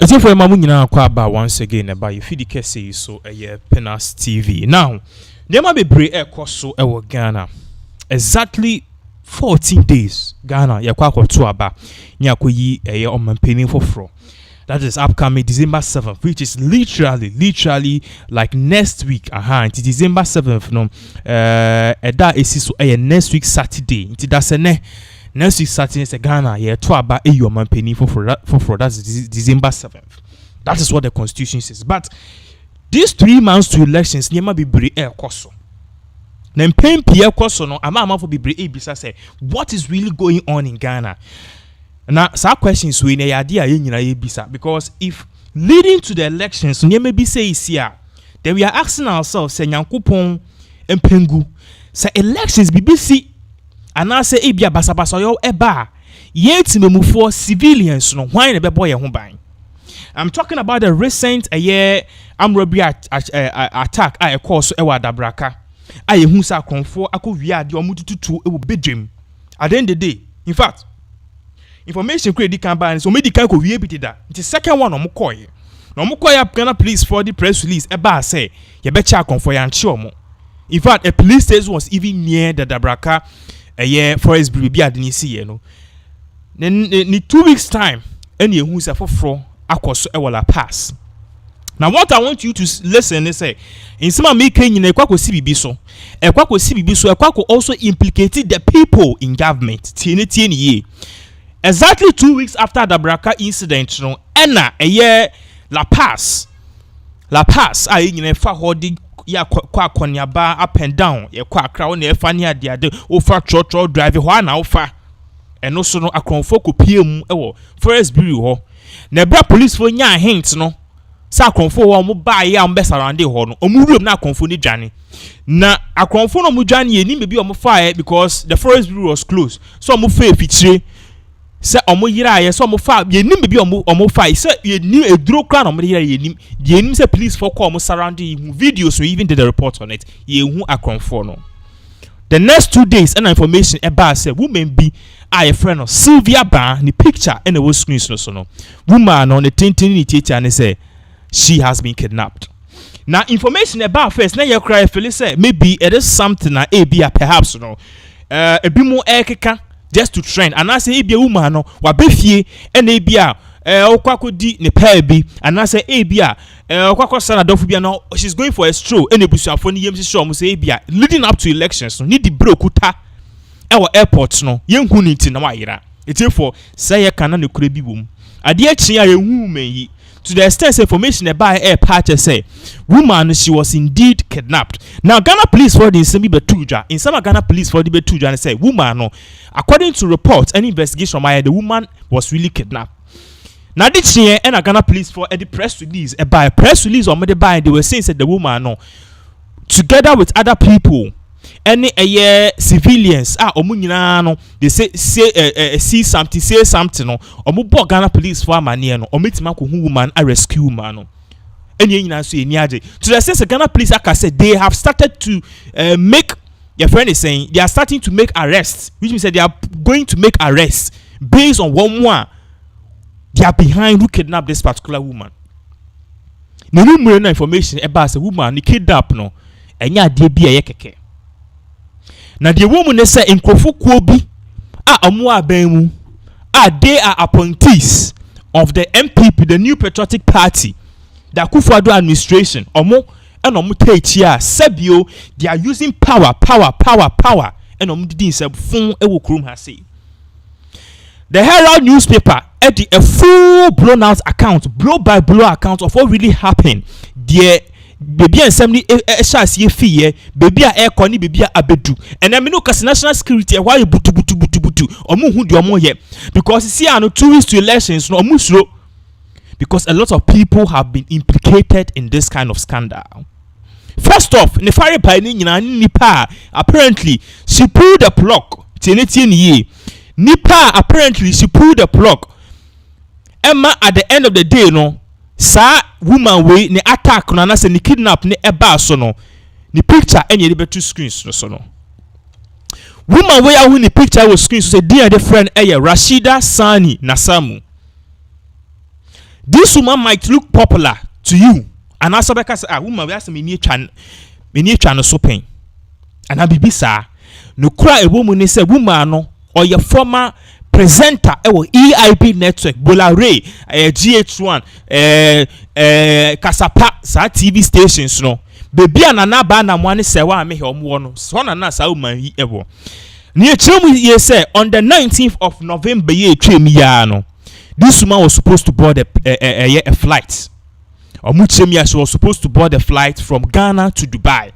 As if we're Mamuina Kwaba once again about you feed the case so a year pinaxtv. Now, there might be brave air cost so our Ghana. Exactly 14 days. Ghana, ya kwako tuaba. Nyakuyi a year on my penny for fro. That is upcoming December 7th, which is literally like next week. It's December 7th. No, that is so next week Saturday. That's a next week Saturday is Ghana. Yeah, tuaba a year on my penny for that's December 7th. That is what the Constitution says. But these 3 months to elections, never be brave air cost. Then pain Pierre Koso no ama for be bisa say what is really going on in Ghana. Now some questions we na idea bisa because if leading to the elections never be say is here, then we are asking ourselves say Nyankopon empengu say elections BBC and I say ebia basabasa yo eba yet memufo civilians no why na be boy ho ban. I'm talking about the recent robbery attack I course ewa dabraka. I who sa Akromatv ako wia de omututu e wo bedwem. At the end of the day, in fact, information credit can buy so medical ko wie bitida. The second one omukoye. Na omukoye Ghana police for the press release e ba say ye be cha Akromatv ya nche omo. In fact, a police station was even near the Dabraka forest bi adenisi ye no. Ni 2 weeks time any who sa foforo akoso e wala pass. Now what I want you to listen is say in some making in Ekwako CBB so Ekwako CBB so Ekwako also implicated the people in government TNT exactly 2 weeks after the Braka incident no ena a year La Paz I in fa holding ya kwa konyaba up and down ye kwa Accra na fa ne ade ade ofa trotro drive ho na ofa eno so no Akromatv ko piem ewo forest bureau ho na bra police fo nya hint no sa Akromatv wo mo ba ya mo be surround ho no omu room na Akromatv ni dwane na Akromatv no mo dwane ye ni mebi o mo fa because the forest bureau was closed so mo fa efichire se o mo yira ye so mo fa ye ni mebi o mo fa se ye ni eduro kra na mo yira ye ni se police for call mo surround videos we even did a report on it ye hu Akromatv no. The next 2 days and information about say woman be a friend of Sylvia Baah ni picture and the screen so no woman on the tintin ni teacher and say she has been kidnapped. Now information about first na you cry feel say maybe it is something na perhaps no a bit more ekeka just to trend and I say e be woman no wa befie and e bia okwako di ne pa bi and I say e bia okwako sana dofu bia no she's going for a stroll and ebusuafo ni yem sure mo say e bia leading up to elections no need the brokuta e airport no yenhu ni ti na wa yira etefo say ye kana ne kura bi bom ade achi ya yehu menyi to the extent information about air patch say woman she was indeed kidnapped. Now Ghana police for the semi betuja in some Ghana police for the betuja and say woman no according to reports and investigation by the woman was really kidnapped. Now this year and Ghana police for the press release by press release on the by they were saying that the woman no together with other people any civilians omunyina no they say see something say something no omubo Ghana police for amane no ometima ko hu woman a rescue woman no enya nyina so eni age to the sense Ghana police aka say they have started to make your friend is saying they are starting to make arrests which means that they are going to make arrests based on one they are behind who kidnapped this particular woman. No more information about the woman ni kidnap no enya de bia ye keke. Na the woman say Nkrofo kuo bi omo aban mu they are appointees of the MPP the New Patriotic Party the Akuffo administration omo and omo techi sebio they are using power and omo didin se fun ewo krom ha say the Herald newspaper at a full blown out account blow by blow account of what really happened there. Baby and somebody shall fee baby a air corny baby a bedu and I mean no national security why you butu or who do more yet because you see I know 2 weeks to elections no musro because a lot of people have been implicated in this kind of scandal. First off, Nefari Nipa apparently she pulled the plug. Nipa apparently she pulled the plug. Emma at the end of the day no. Sa woman we ni attack na se ni kidnap ni eba so no ni picture enye de betu screens so no woman we ahu ni picture was screen so say dear the friend Rashida Sani Nasamu this woman might look popular to you. And also because woman we ask me near channel so pain. And I be sir. No cry a woman is a woman no or your former presenter EIB network Bolare GH1 Kasapa sa TV stations no baby anana ba na mo ani se wa me he omo no so na na sa woman yi ebo near chemu ye say on the 19th of November ye twem ya no this woman was supposed to board a flight. Omuchemi, she was supposed to board a flight from Ghana to Dubai.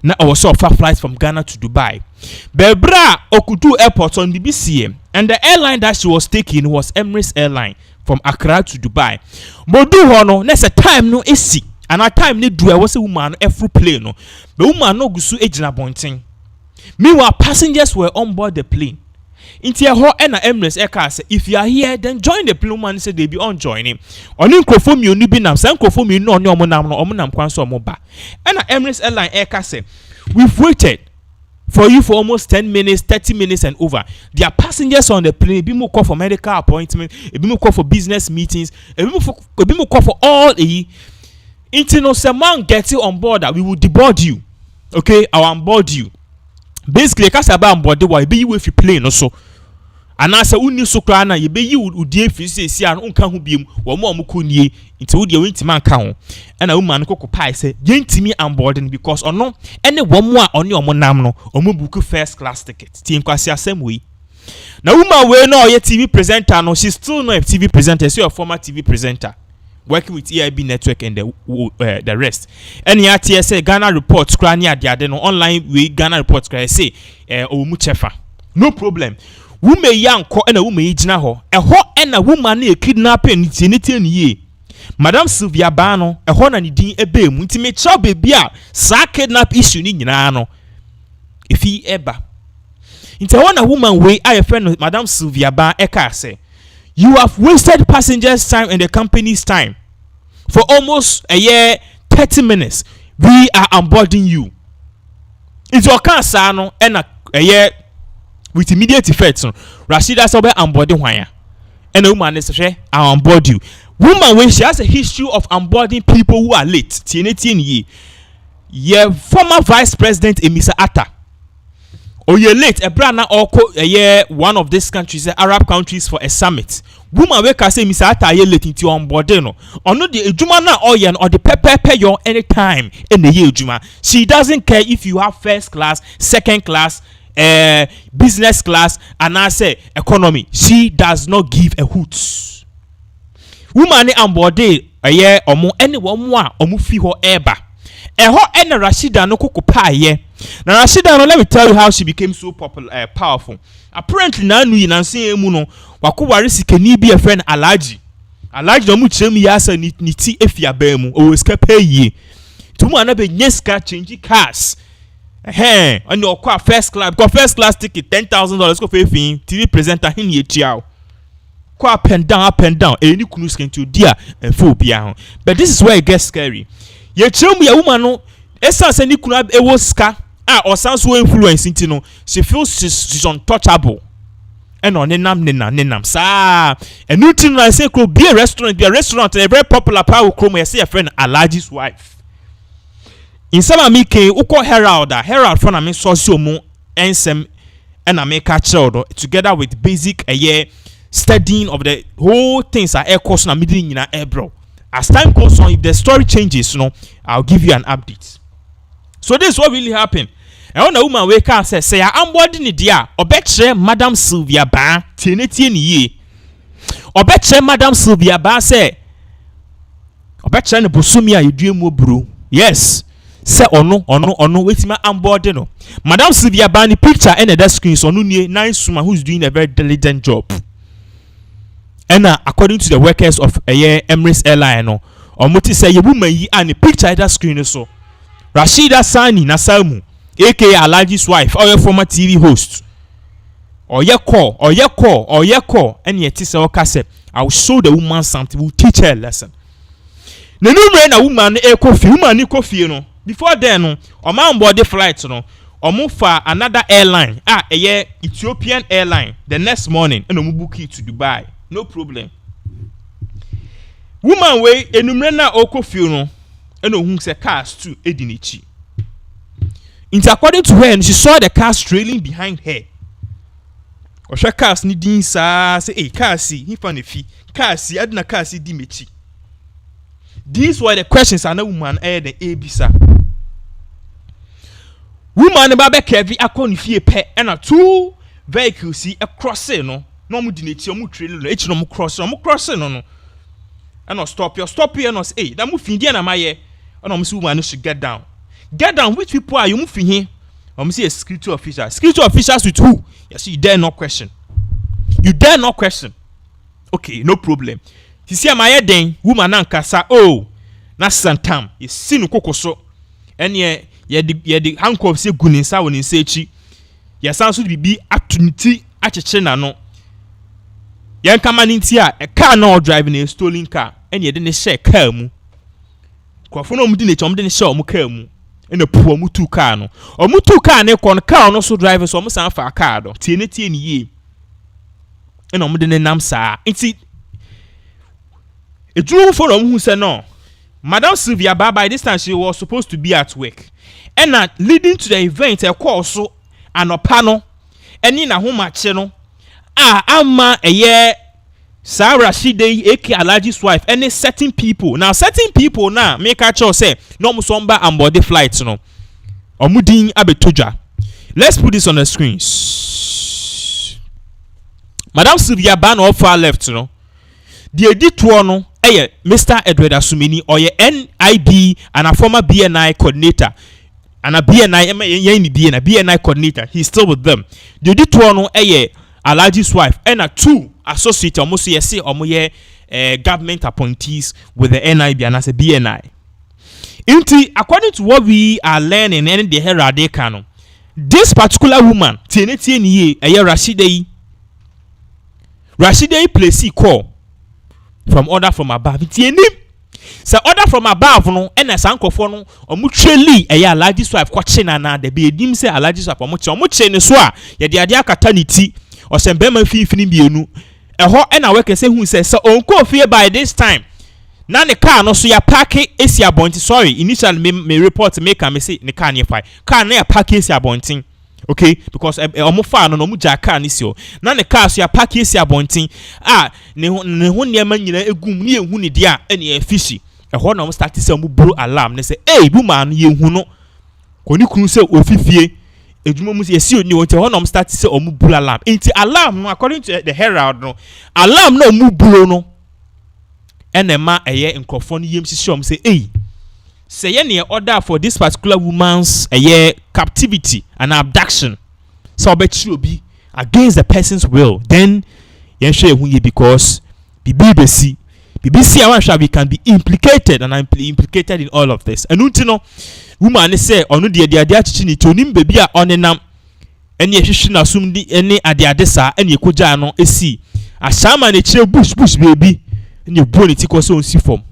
Now I was offered flight from Ghana to Dubai. Bebra Okudu Airport on the BCM, and the airline that she was taking was Emirates Airline from Accra to Dubai. Modu hono next time no esi, and at time ne do I was a woman every plane no, but woman no gusu ejina bonting. Meanwhile, passengers were on board the plane. Inti ho na Emirates Eka say if you are here then join the plane. Man say they be on joining. Oni nkrofo mi oni bi nam san nkrofo mi no oni omo nam no omo nam kwan so omo ba. Na Emirates Airline Eka say we've waited for you for almost 10 minutes, 30 minutes and over. There are passengers on the plane. Be mo call for medical appointment, be mo call for business meetings, be mo call for all the inti no say man get you on board that we will deboard you. Okay, I will onboard you. Basically, cause about onboard why be you if you plane also. And as a uni so crana, you be you would dear if you say, I don't come be or more mukunie into the winter man count. And a woman cocoa pie say, Yen to me onboarding because or no, any one more on your monamno or mubuku first class ticket. Team Quasia same way. Now, woman will know your TV presenter, no, she's still not a TV presenter, so a former TV presenter. Working with EIB network and the rest. And here TSA Ghana reports crania the online we Ghana reports say Omuchefa. No problem. Woman young ko and a woman ijina ho. A ho and a woman e kidnapping anything ye. Madam Sylvia Baah no a ho na ni din ebe mu nti me cha baby a sa kidnap issue ni nyina no. If he ever. Nti ho na woman we I friend Madam Sylvia Baah eka say you have wasted passengers' time and the company's time for almost a year, 30 minutes. We are onboarding you. It's your cancer no and a year with immediate effect. No, Rashida Sobe onboarding wire. And a woman is say I onboard you. Woman when she has a history of onboarding people who are late. TNT ye former Vice President Emisa Atta. Or you're late, a brand or a year one of these countries, Arab countries for a summit. Woman we can say Mr. Atta ye late into on board no. Or no the Juma na oyen or the pay your any time in the year Juma. She doesn't care if you have first class, second class, business class, and I say economy. She does not give a hoot. Woman on board a year or more anyone more or move her eba. Eho ena Rashida no koko pa ye. Now Rashida no, let me tell you how she became so popular, powerful. Apparently na nu yinanse emu no wakoware sikani bi a friend Alaji. Alaji no mu chrem ya sa ni ti efia ba mu o ska pay ye. Tumu ana be nyeska change cars. On your first class, got first class ticket $10,000 go pay fee. TV presenter hin ye chiao. Kwa up and down. Any kunus can to dear and full bia. But this is where it gets scary. Ye chum ya woman no esa se ni kuna e wo ska or sounds so influence into no she feels she's untouchable and on nenam sa and new thing I say could be a restaurant a very popular power chrome I say a friend Alaji's wife in some me ke uko Herald for na me so mo ensem and I make a child together with basic a year studying of the whole things are air course na middle in air bro. As time goes on, if the story changes, I'll give you an update. So this is what really happened. And when a woman wake up and say, I'm boarding the dear, or betche Madam Sylvia Baah, Tienetian ye. Or betche Madam Sylvia Baah say, or betche and Bosumia, you dream bro. Yes. Say or no, wait my onboarding no. Madam Sylvia Baah, the picture and the screen, so no nice woman who's doing a very diligent job. And according to the workers of Emirates Airline, or Moti say you woman yi and the picture that screen so. Rashida Sani Nasalmu, aka Alaji's wife, or your former TV host. Or your call, and yet is our cassette. I'll show the woman something, we'll teach her a lesson. The new a woman coffee, no. Before then, or man board the flight, no, or move for another airline, Ethiopian airline, the next morning, and book it to Dubai. No problem. woman way enumre na okofio no eno hu se cars too edinichi. According to her, she saw the cars trailing behind her. Osha cars ni din sa say eh cars si he fan fi cars si adna cars si di mechi. These were the questions and woman the abisa. Woman ba be kevi akoni fie pe na two vehicles si across no mu di nechi omu trailer no echi no mu cross no and stop here and say hey that mu fin dia na maye and omu si woman no should get down. Which people are you moving here? See a security officer. Security officers with who? Yes, you dare not question. Okay, no problem. You see, my head then, woman and kasa. Oh, na santam. You see no kokoso. And ye the handcuff say guninsa when you say chi. Yes, answer be opportunity achechena no. Yan kamanintia a car now driving a stolen car. And ye didn't share car mu. Kwafono mu dine chom dine share mu car mu. In a poor mutu car no. Or mutu car ne kon car no so driver so almost for a car do. Tiene ye. And on the name sa. It's it. A drew for who said no. Madam Sylvia Baah by this time she was supposed to be at work. And that leading to the event a call so and a panel. And in a Omanchannel. Ama a year. Sarah Shide aka Alaji's wife any certain people now make a choice say no musomba and body flights no omudin abetoja. Let's put this on the screen. Madam Sylvia Baah no far left no the editor no Mr. Edward Asumini or your NIB and a former BNI coordinator and a BNI coordinator. He's still with them. The editor no Alaji's wife and a two associate almost say government appointees with the NIB and as a BNI. According to what we are learning in the Herald canon, this particular woman, Rashidei place call from order from above. So order from above no and as uncle for no omucheli Alaji's wife kwachena na de be dim say Alaji's wife omuche ne so a ye de ade akata ne ti o sembema fifini bienu eho e na we say who say so onko fie by this time na ne car no so ya park esi abonti. Sorry, initially me report make am say ne car near fire car na ya park esi abonti. Okay, because omo fa no mu ja car ni si o na ne car so ya park esi abonti ne ho niam nyina egum ne ehu ne dia ene e fishi eho na omo start say omo blow alarm ne say eh bu man ye hu no koni kunu say ofifie ejuma mu yesi oni won te ho na omo start say omo blow alarm enti alarm no according to the Herald no alarm na omo blow no ene ma eye nkrofo no yem sisi omo say eh say ye ne order for this particular woman's captivity and abduction so obetri obi against the person's will, then yen share hu ye because BBC I we can be implicated and I'm implicated in all of this. And no woman say onu de achichi ni tonim baby a onenam ene ehwehwe na sum di ene ade sa ene ekoja no esi asama na chire bush baby ene buo ne tiko so onsi form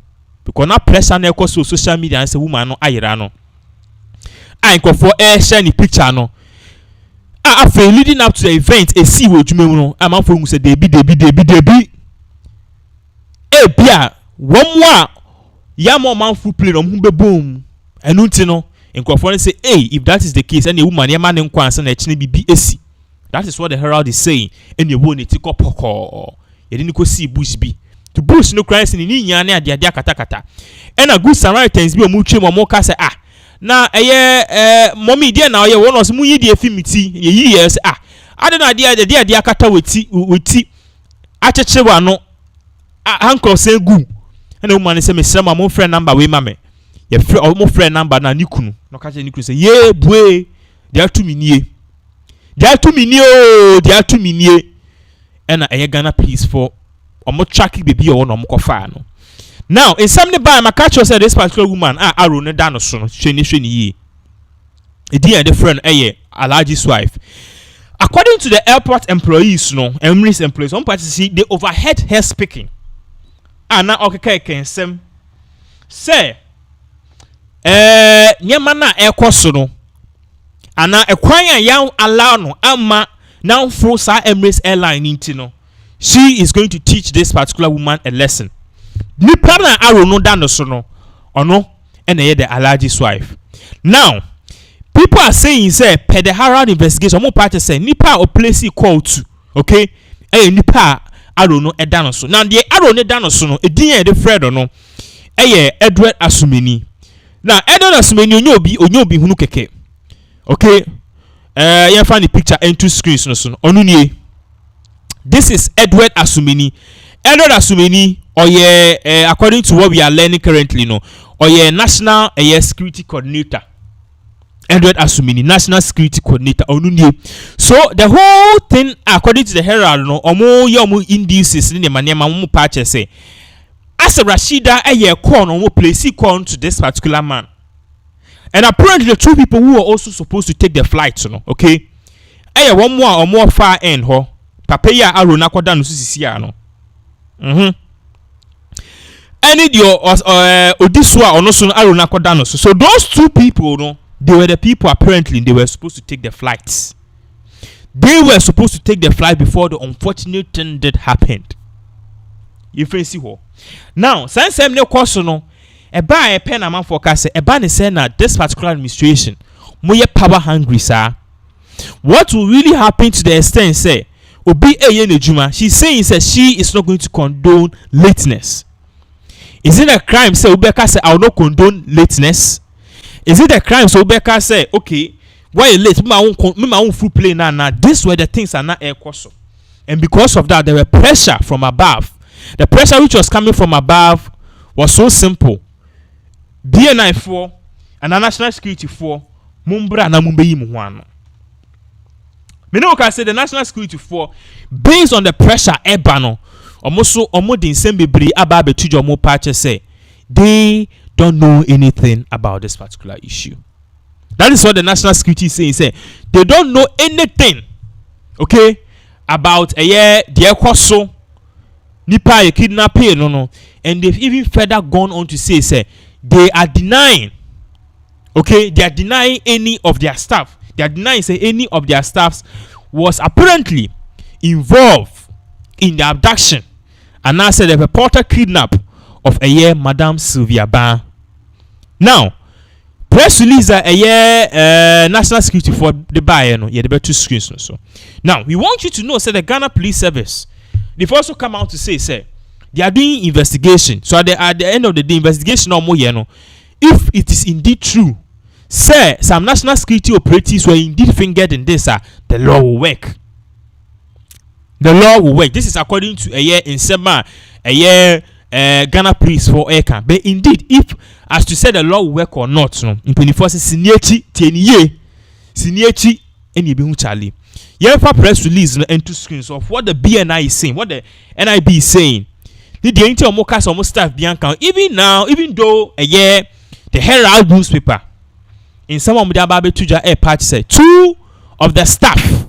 because na pressure na ekoso social media and say woman no ayira no for share ni picture no after leading up to the event esi we dwuma no amanfo hu say debi bia womwa ya mo manfo play no hu bebom enu nti no nkofo say hey if that is the case and the woman ya man nkwansa na echine bibi esi. That is what the Herald is saying. And you won't take up poko you didn't go see bush be to bush no Christ in ni nya na ade katakata and a good Samaritans bi omuche mo ka say na mommy dia na ye won os mu yi die fimiti ye yi yes ade na ade akata weti acheche wa no hanko say gu and woman say me sema mo friend number we mame ye mo friend number na nikunu no ka je nikunu say ye bue dia to minie and Ghana police for omo track baby or no mo kofa no. Now in some by my catcher said this particular woman arrow ne dan so no hwene ye e dia different Alaji's wife. According to the airport employees no Emirates employees one party see they overheard her speaking na okeka kensem say nyama na ekoso no ana ekwan ya allow no ama now for sa Emirates airline into no she is going to teach this particular woman a lesson. nipa na arrow no da no so no ono and the allergist's wife. Now people are saying say per the Harrow investigation mo party say nipa o place call to okay nipa arrow no da no so. Now the arrow no da no so no edin the Fred no Edward Asumeni. Now Edward Asumeni onyo obi hunu keke okay you find the picture into screens no so onu nie. This is Edward Asumeni. Edward Asumeni according to what we are learning currently no national security coordinator. Edward Asumeni, national security coordinator onunye. So the whole thing according to the Herald no omo indices ni manema mo patch say as Rashida call no place call to this particular man. And apparently the two people who were also supposed to take the flight no okay one more far end ho papa ya aro na koda no sisi ya no any dio odiswa ono so aro na koda no so those two people no they were the people apparently they were supposed to take the flights. They were supposed to take the flight before the unfortunate thing that happened. You fancy ho. Now, since I'm no question no, a pen a man forecast a ban is saying that this particular administration more power hungry, sir. What will really happen to the extent say Obi Juma? She's saying that she is not going to condone lateness. Is it a crime? Say Ubeka say I will not condone lateness. Is it a crime? So Becca say, okay, why you late? My own full play now. This were the things are not air course. And because of that, there were pressure from above. The pressure which was coming from above was so simple. BNI 4 and a national security 4, Mumbra na Mumbai Muano. Minoka said the national security 4, based on the pressure, Ebano, almost in Sembibri, Ababe Tujomo Pache say, they don't know anything about this particular issue. That is what the national security is saying. Say they don't know anything, okay, about their coso, nipa kidnapping, no, and they've even further gone on to say they are denying, okay, they are denying any of their staff. They are denying say any of their staffs was apparently involved in the abduction, and now said the reporter kidnap of Madam Sylvia Baah. Now, press release national security for the buyer no the two screens no so. Now, we want you to know say the Ghana Police Service they've also come out to say they are doing investigation. So at the end of the day, investigation no more no. If it is indeed true, say some national security operatives were indeed fingered in this, the law will work. The law will work. This is according to in Sema Ghana Police for Eka. But indeed, if as to say the law will work or not, no, in 24 Siniachi, 10 year, Siniachi, any be Charlie. You have a press release and two screens of what the BNI is saying, what the NIB is saying. The entire Mokas almost staff Bianca. Even now, even though the Herald newspaper in some of the Ababe Tuja Air Patch said two of the staff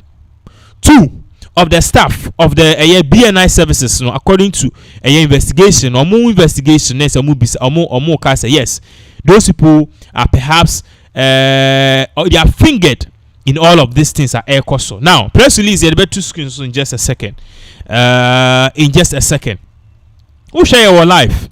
of the BNI services, according to investigation or more investigation, yes, those people are perhaps they are fingered in all of these things are air course. Now, press release the two screens in just a second. Who share your life?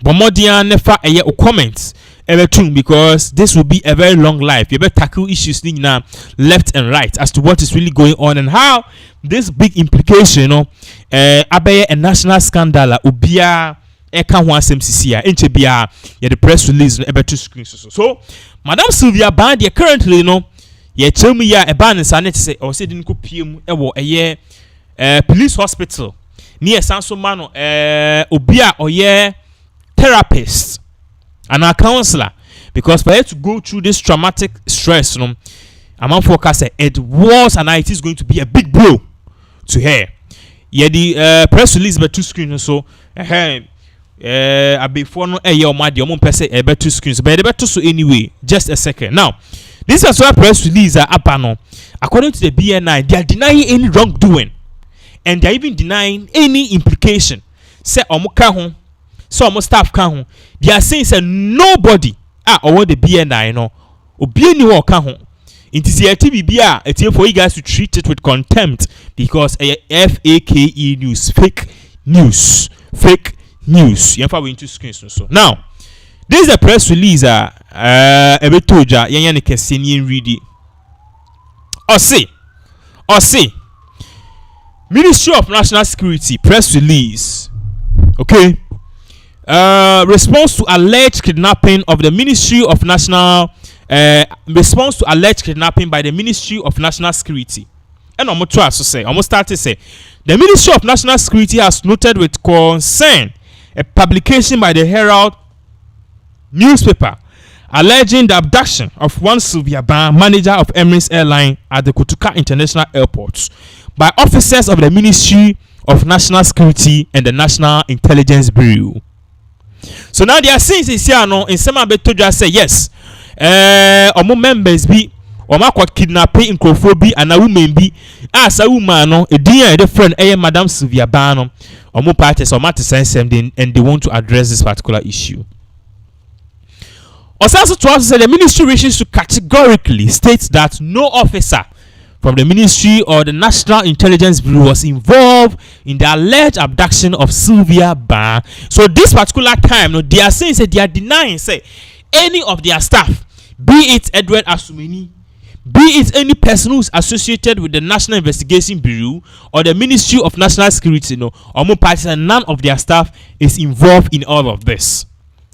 But more than never comments because this will be a very long life. You better tackle issues now left and right as to what is really going on and how this big implication, abaye a national scandal ubia eka ho asem enche bia ye the press release ebe two screens so Madam Sylvia Baah they currently ye chemu ya e ban sanet say o se din ko piem e wo police hospital near Sansomano obia oye therapist and a counselor, because for her to go through this traumatic stress, among forecast it was and it is going to be a big blow to her. Yeah, the press release by two screens so before no two screens, but better so anyway. Just a second. Now, this is why press release according to the BNI, they are denying any wrongdoing, and they are even denying any implication. Say so almost staff can they are saying say nobody or the BNI obi ni wo ka ho inti se TBB it's for you guys to treat it with contempt because FAKE news fake news. Yɛmfa we into screens so. Now, this is a press release ebetoja yɛnyɛ ne kɛse ne read it. Ɔse Ministry of National Security press release. Okay. Response to alleged kidnapping of the Ministry of National response to alleged kidnapping by the Ministry of National Security. And almost start to say the Ministry of National Security has noted with concern a publication by the Herald newspaper alleging the abduction of one Sylvia Baah, manager of Emirates Airline at the Kotoka International Airport, by officers of the Ministry of National Security and the National Intelligence Bureau. So now they are saying in some abetoja say yes, omo members be omo kwat kidnapping nkrofo bi ana women bi as a woman no edin a friend Madam Sylvia Baah no omo parties omo to send them and they want to address this particular issue. Also to us say the ministry wishes to categorically state that no officer from the ministry or the National Intelligence Bureau was involved in the alleged abduction of Sylvia Baah. So this particular time, no, they are saying they are denying say any of their staff, be it Edward Asumeni, be it any person who is associated with the National Investigation Bureau or the Ministry of National Security, no, or more parties, and none of their staff is involved in all of this.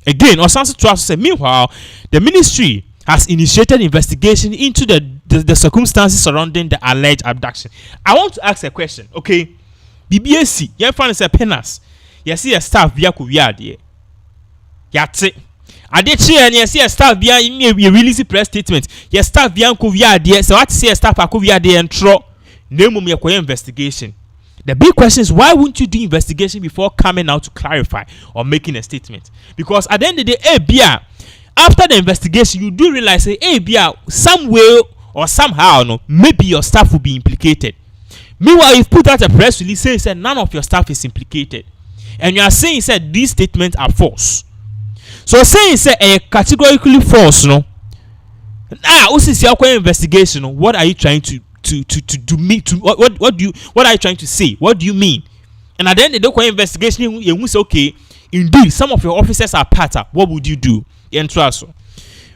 Again, Osanso to us say, meanwhile, the ministry has initiated investigation into the circumstances surrounding the alleged abduction. I want to ask a question, okay? BBAC, you find a penas. You see a staff via Kuviade. Yate. I did share and you see a staff via you release a press statement. Your staff via Kuviade. So what to say a staff a Kuviade and throw name of your investigation. The big question is, why wouldn't you do investigation before coming out to clarify or making a statement? Because at the end of the day, after the investigation, you do realize, some way or somehow, no, maybe your staff will be implicated. Meanwhile, you've put out a press release saying that none of your staff is implicated, and you are saying that these statements are false. So saying a categorically false, no. What is your investigation? What are you trying to what are you trying to say? What do you mean? And at the end of the investigation, you will say, okay, indeed, some of your officers are part of. What would you do?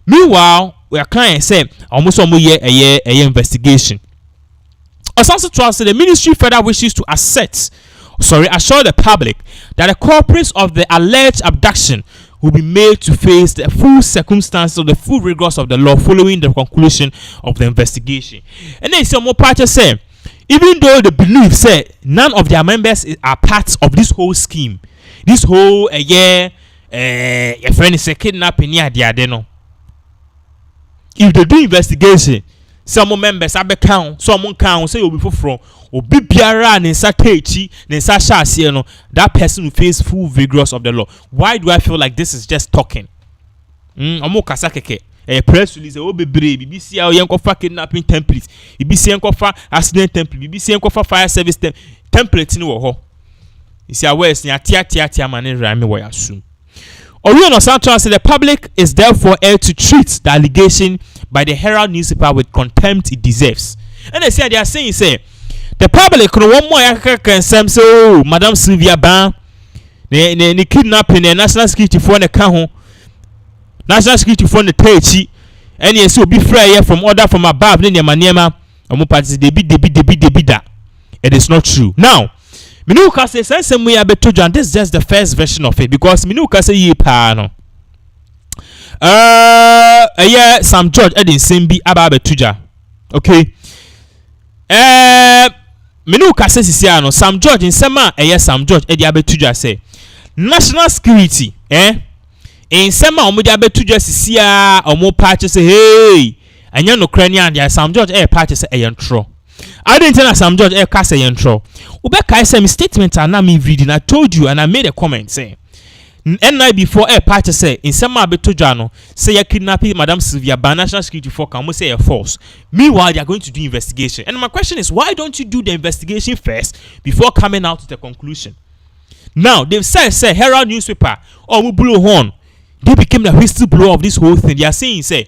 Meanwhile, we are client said almost a year investigation. Also trust the ministry further wishes to assure the public that the culprits of the alleged abduction will be made to face the full circumstances of the full rigors of the law following the conclusion of the investigation. And then some more parties say, even though they believe say none of their members are part of this whole scheme, this whole your friend is a kidnapping near the adeno. If they do investigation, some members are count, someone count say you'll be from or be biara ne satechi ne sasha no, that person will face full vigorous of the law. Why do I feel like this is just talking? Omo kasakeke a press release o be brave BBC a yen kofa kidnapping template BBC yen kofa accident template BBC yen kofa fire service template ni wo ho. You see aware ni atia man rame wo assume. Orion Central said the public is therefore air to treat the allegation by the Herald newspaper with contempt it deserves. And they are saying say the public no one more can say so Madam Sylvia Baah ne kidnapping the national security for the can national security for the techi and yes will be free from order from above ne manema omo parties they be that. It is not true. Now Minuka says sense we abetoja, and this is just the first version of it because Minuka say ye pa no. Yeah, Sam George Edin Simbi aba abetoja. Okay. Minuka says no Sam George in sema Sam George edi abetoja say national security in sema omo di abetoja sisia omo patch say hey anya no krania and Sam George patch say tro. I didn't tell Sam George cast a intro. Ubeka said statement and I'm reading. I told you and I made a comment saying and night before a party say in some abetujano say a kidnapping Madam Sylvia Baah national security for can we say a false. Meanwhile, they are going to do investigation. And my question is, why don't you do the investigation first before coming out to the conclusion? Now they've said Herald newspaper or blew horn. They became the whistleblower of this whole thing. They are saying say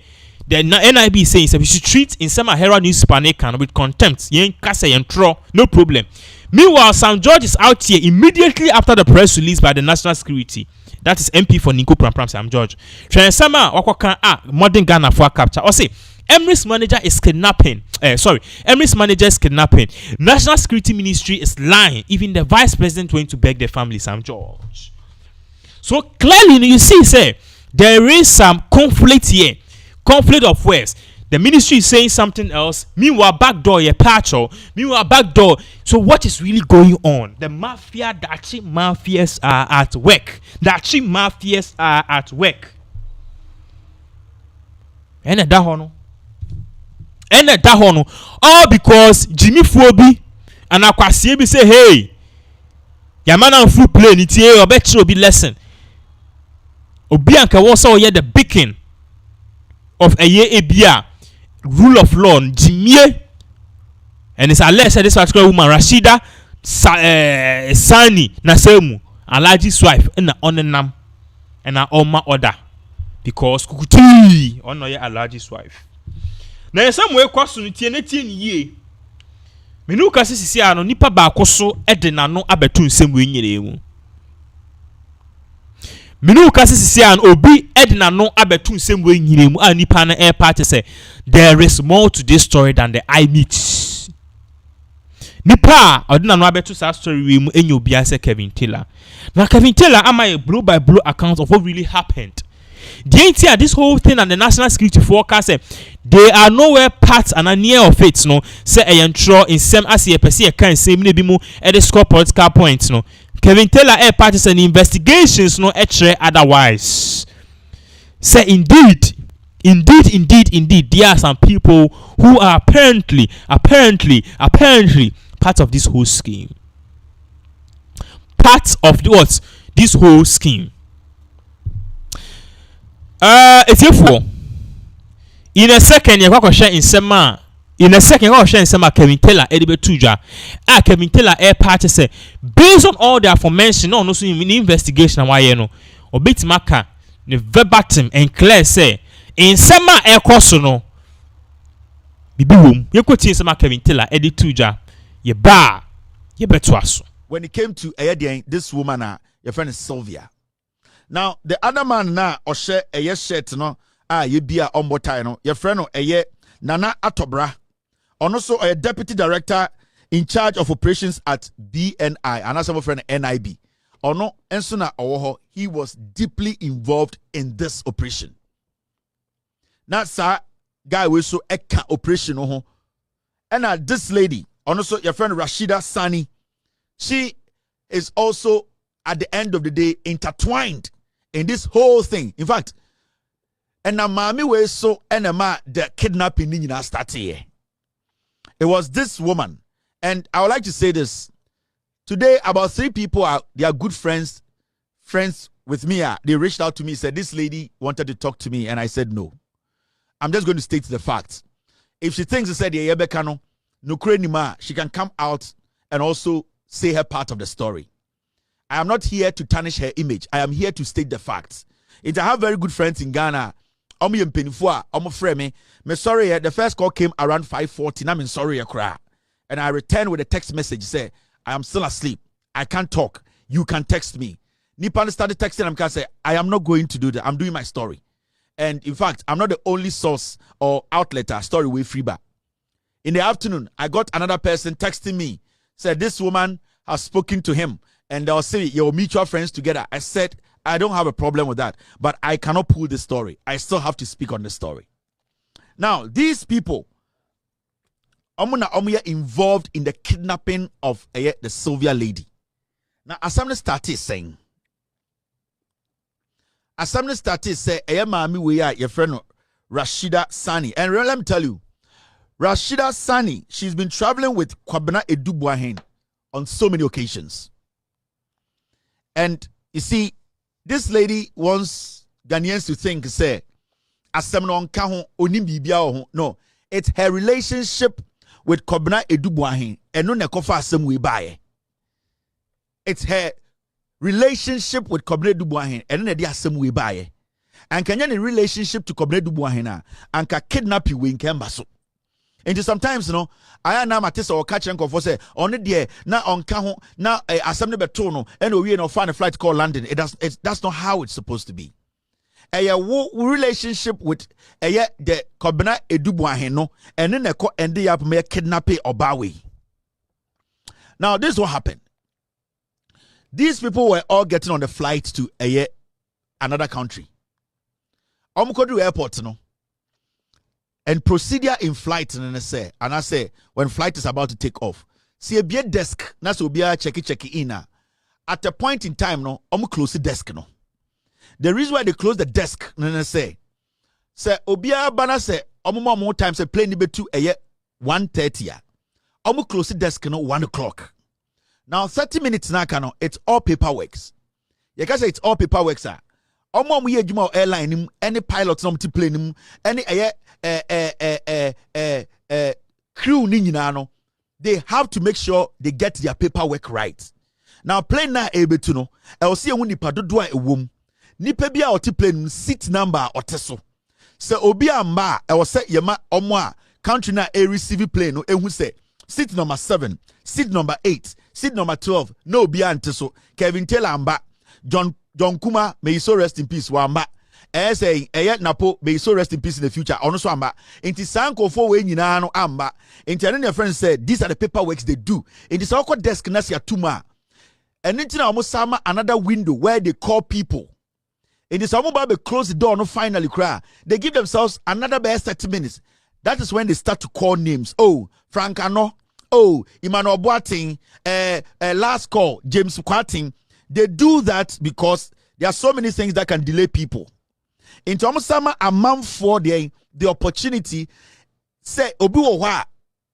the NIB is saying we should treat in some Herald newspaper with contempt. No problem. Meanwhile, St. George is out here immediately after the press release by the National Security. That is MP for Ninko Pram St. George. Modern Ghana for capture. Or say, Emirates manager is kidnapping. Emirates manager is kidnapping. National Security Ministry is lying. Even the Vice President went to beg the family, St. George. So clearly, you see, say, there is some conflict here. Conflict of words. The ministry is saying something else. Meanwhile, backdoor, Meanwhile, backdoor. So what is really going on? The mafia, the Dachi mafias are at work. Dachi mafias are at work. And all because Jimmy Fobi and Akwasiebi say, hey, Yamana full play it here, or better be lesson. Obianka was all the beacon of a year ebia rule of law Jimmy, and it's alleged that this particular woman Rashida Sani Nasemu Alaji's wife and on and Oma order because Kukuti on Alaji's wife. Now some way question ye menu kasi sisi ano nipa baako so edena no abetu nsem we nyere mu. Minu kasi sisi an obi edna no abetu nsem we nyire mu a nipa na air party say there is more to this story than the eye meets. Nipa odna no abetu sa story we mu enyo bia say Kevin Taylor. Now Kevin Taylor am a blow by blow account of what really happened. The this whole thing and the national security forecast say they are nowhere part and near of it no say a intro in some as a person can say me be mu e dey score political points no. Kevin Taylor air parties and investigations no actually otherwise. Say indeed there are some people who are apparently part of this whole scheme. Part of what this whole scheme. It's for in a second you're going to share in some. In a second, I'll share some Kevin Taylor, Edibe Tuja. Kevin Taylor air party say based on all the aforementioned, no so in investigation why you know, or bit maka the verbatim and clear say in some air course no. Bibi room, you could see some Kevin Taylor, Edibe Tuja. Ye bar, ye betwaso. When it came to this woman, your friend is Sylvia. Now the other man na or share a yes shirt no ye be a ombotai no your friend no Nana Atobra. Also a deputy director in charge of operations at BNI and as a friend NIB. Ono Ensuna Owoho, he was deeply involved in this operation. Now, sir, guy we so eka operation oho. And this lady, also your friend Rashida Sani, she is also at the end of the day intertwined in this whole thing. In fact, and now mami we so enema the kidnapping in started here. It was this woman, and I would like to say this today. About 3 people they are good friends with me. They reached out to me, said this lady wanted to talk to me, and I said no. I'm just going to state the facts. If she thinks said no, she can come out and also say her part of the story. I am not here to tarnish her image. I am here to state the facts. I have very good friends in Ghana. I'm sorry, the first call came around 5:40. I'm sorry, Accra. And I returned with a text message. Say, I am still asleep. I can't talk. You can text me. Nipan started texting. I'm going to say, I am not going to do that. I'm doing my story. And in fact, I'm not the only source or outlet story with Freeba. In the afternoon, I got another person texting me. Said, this woman has spoken to him. And they'll say, your mutual friends together. I said, I don't have a problem with that, but I cannot pull this story. I still have to speak on the story. Now, these people, are involved in the kidnapping of the Sylvia lady. Now, Assembly started saying, mami we are your friend Rashida Sani. And let me tell you, Rashida Sani, she's been traveling with Kwabena Edubwahen on so many occasions. And you see, this lady wants Ghanaians to think, say, no, it's her relationship with Kwabena Edubwahen and no nekofa asem we buy. It's her relationship with Kwabena Edubwahen and no asem we buy. And can you relationship to Kobne Dubuahina and can kidnap you in Kembaso. And sometimes, you know, I am a test or catch and for say, on the day, now on Kaho, now assembly betono, and we no find a flight called London. That's not how it's supposed to be. A relationship with the Kobna Edubuaheno, and then end up me kidnapping or Bawi. Now, this is what happened. These people were all getting on the flight to another country. Omukodu airport, you know. And procedure in flight, and I say, when flight is about to take off, see a beer desk, na so be a checky in. At a point in time, no, close the desk, no. The reason why they close the desk, say obia bana say more time say plane be to 1:30. Close the desk, no 1 o'clock. Now 30 minutes na kano, it's all paperwork. You can say it's all paperwork, sir. Omo ye juma airline any pilots no plane any crew ni nyina no, they have to make sure they get their paperwork right. Now plane na able to know I will see nipa dodo a ewom nipa bia oti plane seat number oteso se obi amba I will say yema omo a country na a receive plane no ehu say seat number 7, seat number 8, seat number 12 no obi anteso Kevin Taylor amba John Kuma, may you so rest in peace. Wamba. Say, Napo, may you so rest in peace in the future. Honestly, amba. Inti sanko for we no amba. Inti your friends said, these are the paperwork they do. In this awkward desk, nasia tuma. And inti na almost sama another window where they call people. In this almost babe close the door, no finally cry. They give themselves another best 30 minutes. That is when they start to call names. Oh, Frank Ano. Oh, Emmanuel Boating. Last call, James Quating. They do that because there are so many things that can delay people. In terms of a month for the opportunity, say Obi Oha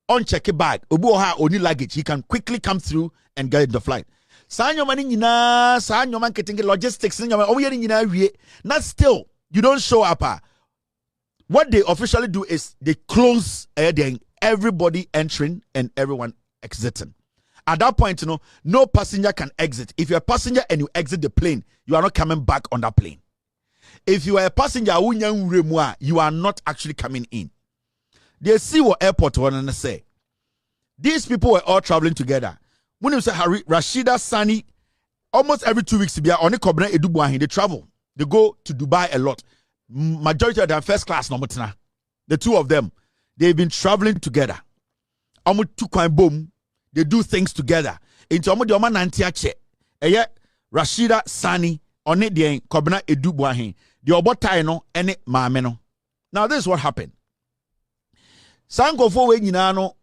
uncheck a bag, Obi Oha only luggage, he can quickly come through and get the flight. Sanyo mani nyina, sanyo man getting logistics, not still, you don't show up. What they officially do is they close everybody entering and everyone exiting. At that point, you know, no passenger can exit. If you're a passenger and you exit the plane, you are not coming back on that plane. If you are a passenger, you are not actually coming in. They see what airport want to say. These people were all traveling together. When you say Rashida Sani, almost every 2 weeks to be on the they travel. They go to Dubai a lot. Majority of them first class number. The two of them, they've been traveling together. They do things together. Into omo de oma nantiache. Rashida Sani on it the Kobna Edubuahin. The obotai no ene maame no. Now this is what happened. Sankofo we nyina no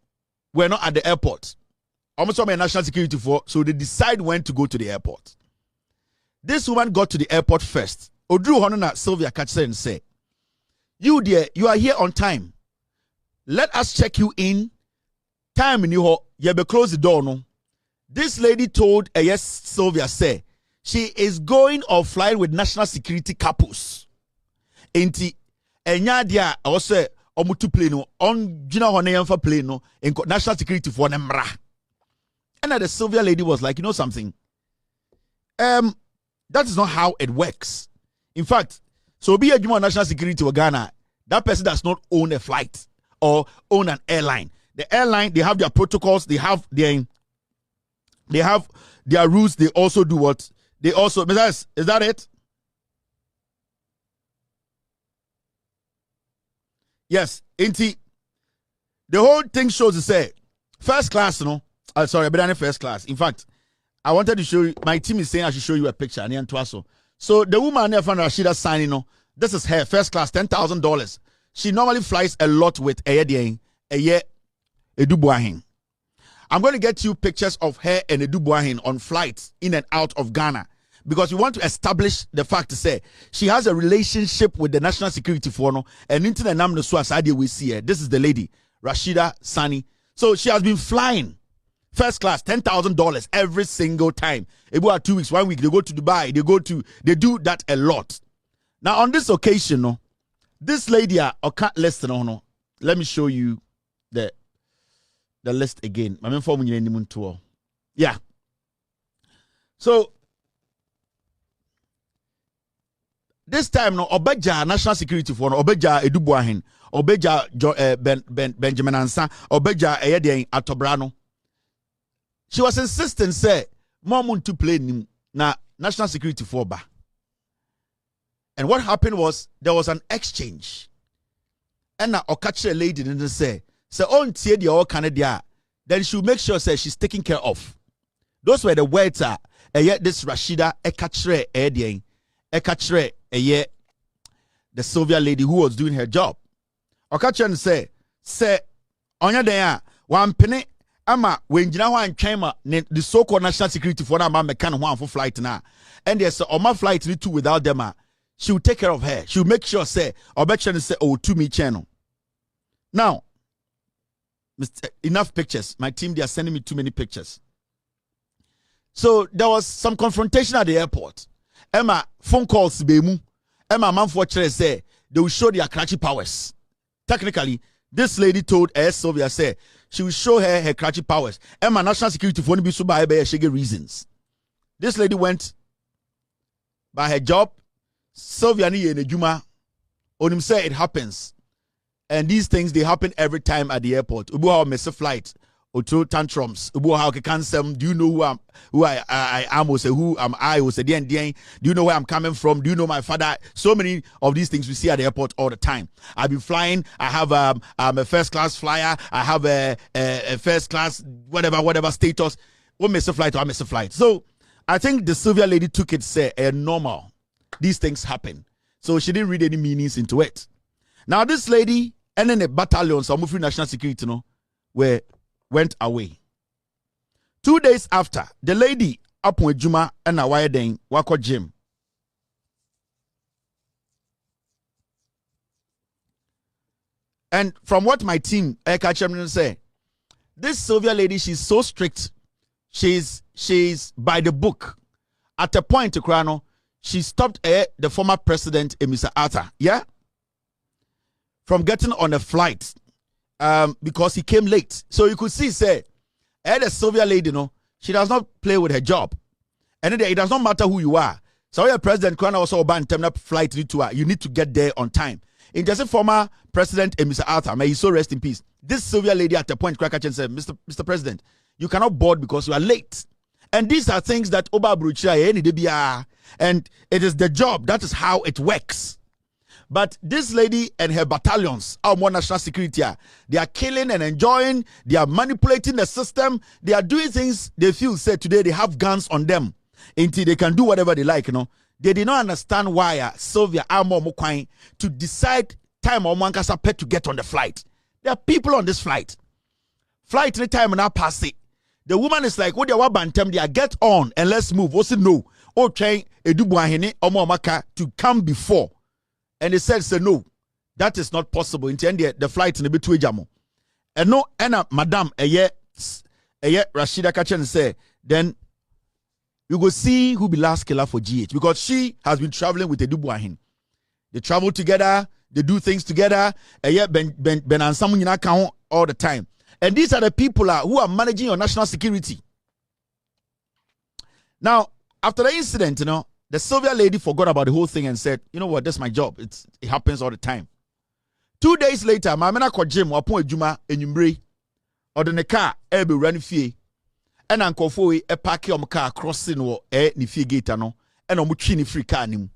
were not at the airport. Almost some national security for, so they decide when to go to the airport. This woman got to the airport first. Odru Honona Sylvia Catcher and say, "You dear, you are here on time. Let us check you in. Time in you be close the door no." This lady told yes Sylvia say she is going on flight with national security couples. Enti enya dia also omutu plane no on gina hone for plane no in national security for nemra. And the Sylvia lady was like, you know something? That is not how it works. In fact, so be a national security of Ghana, that person does not own a flight or own an airline. The airline, they have their protocols, they have their rules, they also do what? They also, is that it? Yes, the whole thing shows to say, first class, you know, sorry, but I'm first class. In fact, I wanted to show you, my team is saying I should show you a picture. So the woman there from Rashida signing, you know, this is her first class, $10,000. She normally flies a lot with Edubuahin. I'm going to get you pictures of her and Edubuahin on flights in and out of Ghana because we want to establish the fact to say she has a relationship with the national security for and into the name of we see her. This is the lady, Rashida Sani. So she has been flying first class, $10,000 every single time. About 2 weeks, 1 week, they go to Dubai, they do that a lot. Now on this occasion, no, this lady, I can't listen, no. Let me show you the list again. Yeah. So this time no obeja national security for no obeja edubuahin obeja Benjamin Ansa obeja eyeden atobra no. She was insisting say mom to play nim na national security for ba. And what happened was there was an exchange. And na okache lady didn't say on tie the all Canada, then she'll make sure say she's taken care of. Those were the words this Rashida ekachre edien ekachre the Sylvia lady who was doing her job. Okache say onya den one penny ama when jina wan twema the so-called national security for na ma mekan ho for flight na. And there's my flight too without them. She will take care of her. She will make sure say Abduction say to me channel. Now, enough pictures. My team, they are sending me too many pictures. So there was some confrontation at the airport. Emma phone calls bemu. Emma manforchere say they will show their Karachi powers. Technically, this lady told Sylvia say she will show her Karachi powers. Emma national security for be so by reasons. This lady went by her job. Sylvia ni in Juma. On him say it happens. And these things, they happen every time at the airport. Ubu how miss a flight or throw tantrums. Ubu how cancel. Do you know who I am? Or say who am I? Or say do you know where I'm coming from? Do you know my father? So many of these things we see at the airport all the time. I've been flying. I have a first class flyer. I have a first class whatever status. What miss a flight or I miss a flight. So I think the Sylvia lady took it say normal. These things happen. So she didn't read any meanings into it. Now this lady and then a battalion, some free national security, went away. 2 days after, the lady up with Juma and a wire then wako gym. And from what my team say, this Sylvia lady, she's so strict. She's by the book. At a point, Krano, she stopped the former president, Mr. Arthur. Yeah. From getting on a flight because he came late. So you could see, say, the Sylvia lady, she does not play with her job. And it does not matter who you are. So your president can also ban terminal flight to you need to get there on time. In just a former president, Mr. Arthur, may he so rest in peace. This Sylvia lady at the point Krakachen said, Mr. President, you cannot board because you are late. And these are things that Oba Bruchia, and it is the job. That is how it works. But this lady and her battalions, our more national security, they are killing and enjoying. They are manipulating the system. They are doing things they feel said today. They have guns on them until they can do whatever they like. They did not understand why Sylvia Amo Mukwain to decide time or Mankasa pet to get on the flight. There are people on this flight. Flight any time now pass it. The woman is like, what they want bantem, they get on and let's move. What's it no? Oh, train Edubuahene Omaka to come before. And they said, no, that is not possible. In the end, the flight in the between jamo. And no, and madam, Rashida Kachen say, then you go see who be last killer for GH because she has been traveling with Edubuahin. They travel together, they do things together. Ben and someone account all the time. And these are the people who are managing your national security. Now, after the incident, the Sylvia lady forgot about the whole thing and said, you know what, that's my job. It happens all the time. 2 days later, my man called Jim upon Juma and Yumbre or the car be running fee. And Uncle Foy a pack your car crossing or ni fee gate and omuchini free car nim.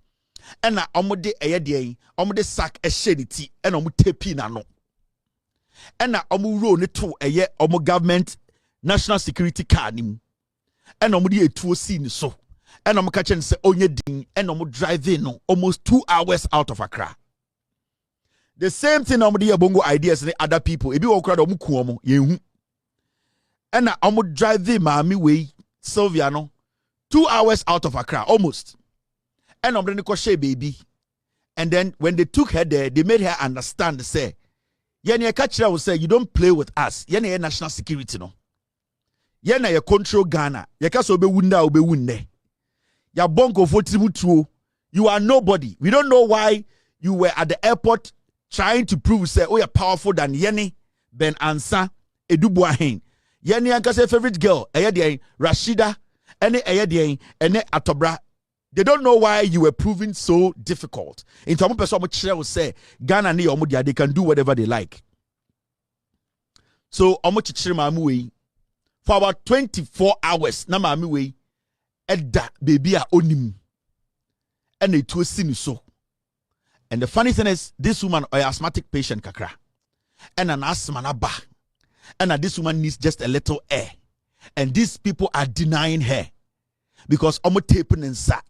And omode a day, omode sack a shady and omutepina no. And omu roll it to a year omo government national security car nim. And omudi a 2 scene so. And I'm catching say onye ding and I'm driving almost 2 hours out of Accra. The same thing I'm the bongo ideas and other people. If you walk around omukuomo yehu. And I'm driving mami way Sylvia 2 hours out of Accra almost. And I'm going to baby. And then when they took her there, they made her understand. Say, yenya catcher will say you don't play with us. Yenya national security Yenya you control Ghana. Yeka so be wunda obe wunde. Ya bongo votimutuo. You are nobody. We don't know why you were at the airport trying to prove say oh you're powerful than Yeni Ben Ansa Edubuahin. Yeni Ankase favorite girl Rashida ene ene atobra. they don't know why you were proving so difficult. In some person will say Ghana ni omo they can do whatever they like. So omo chichire mamu for about 24 hours na mamu we edda baby a onim and it was sin so. And the funny thing is, this woman is an asthmatic patient kakra and an asthma na ba, and this woman needs just a little air, and these people are denying her because omo taping inside.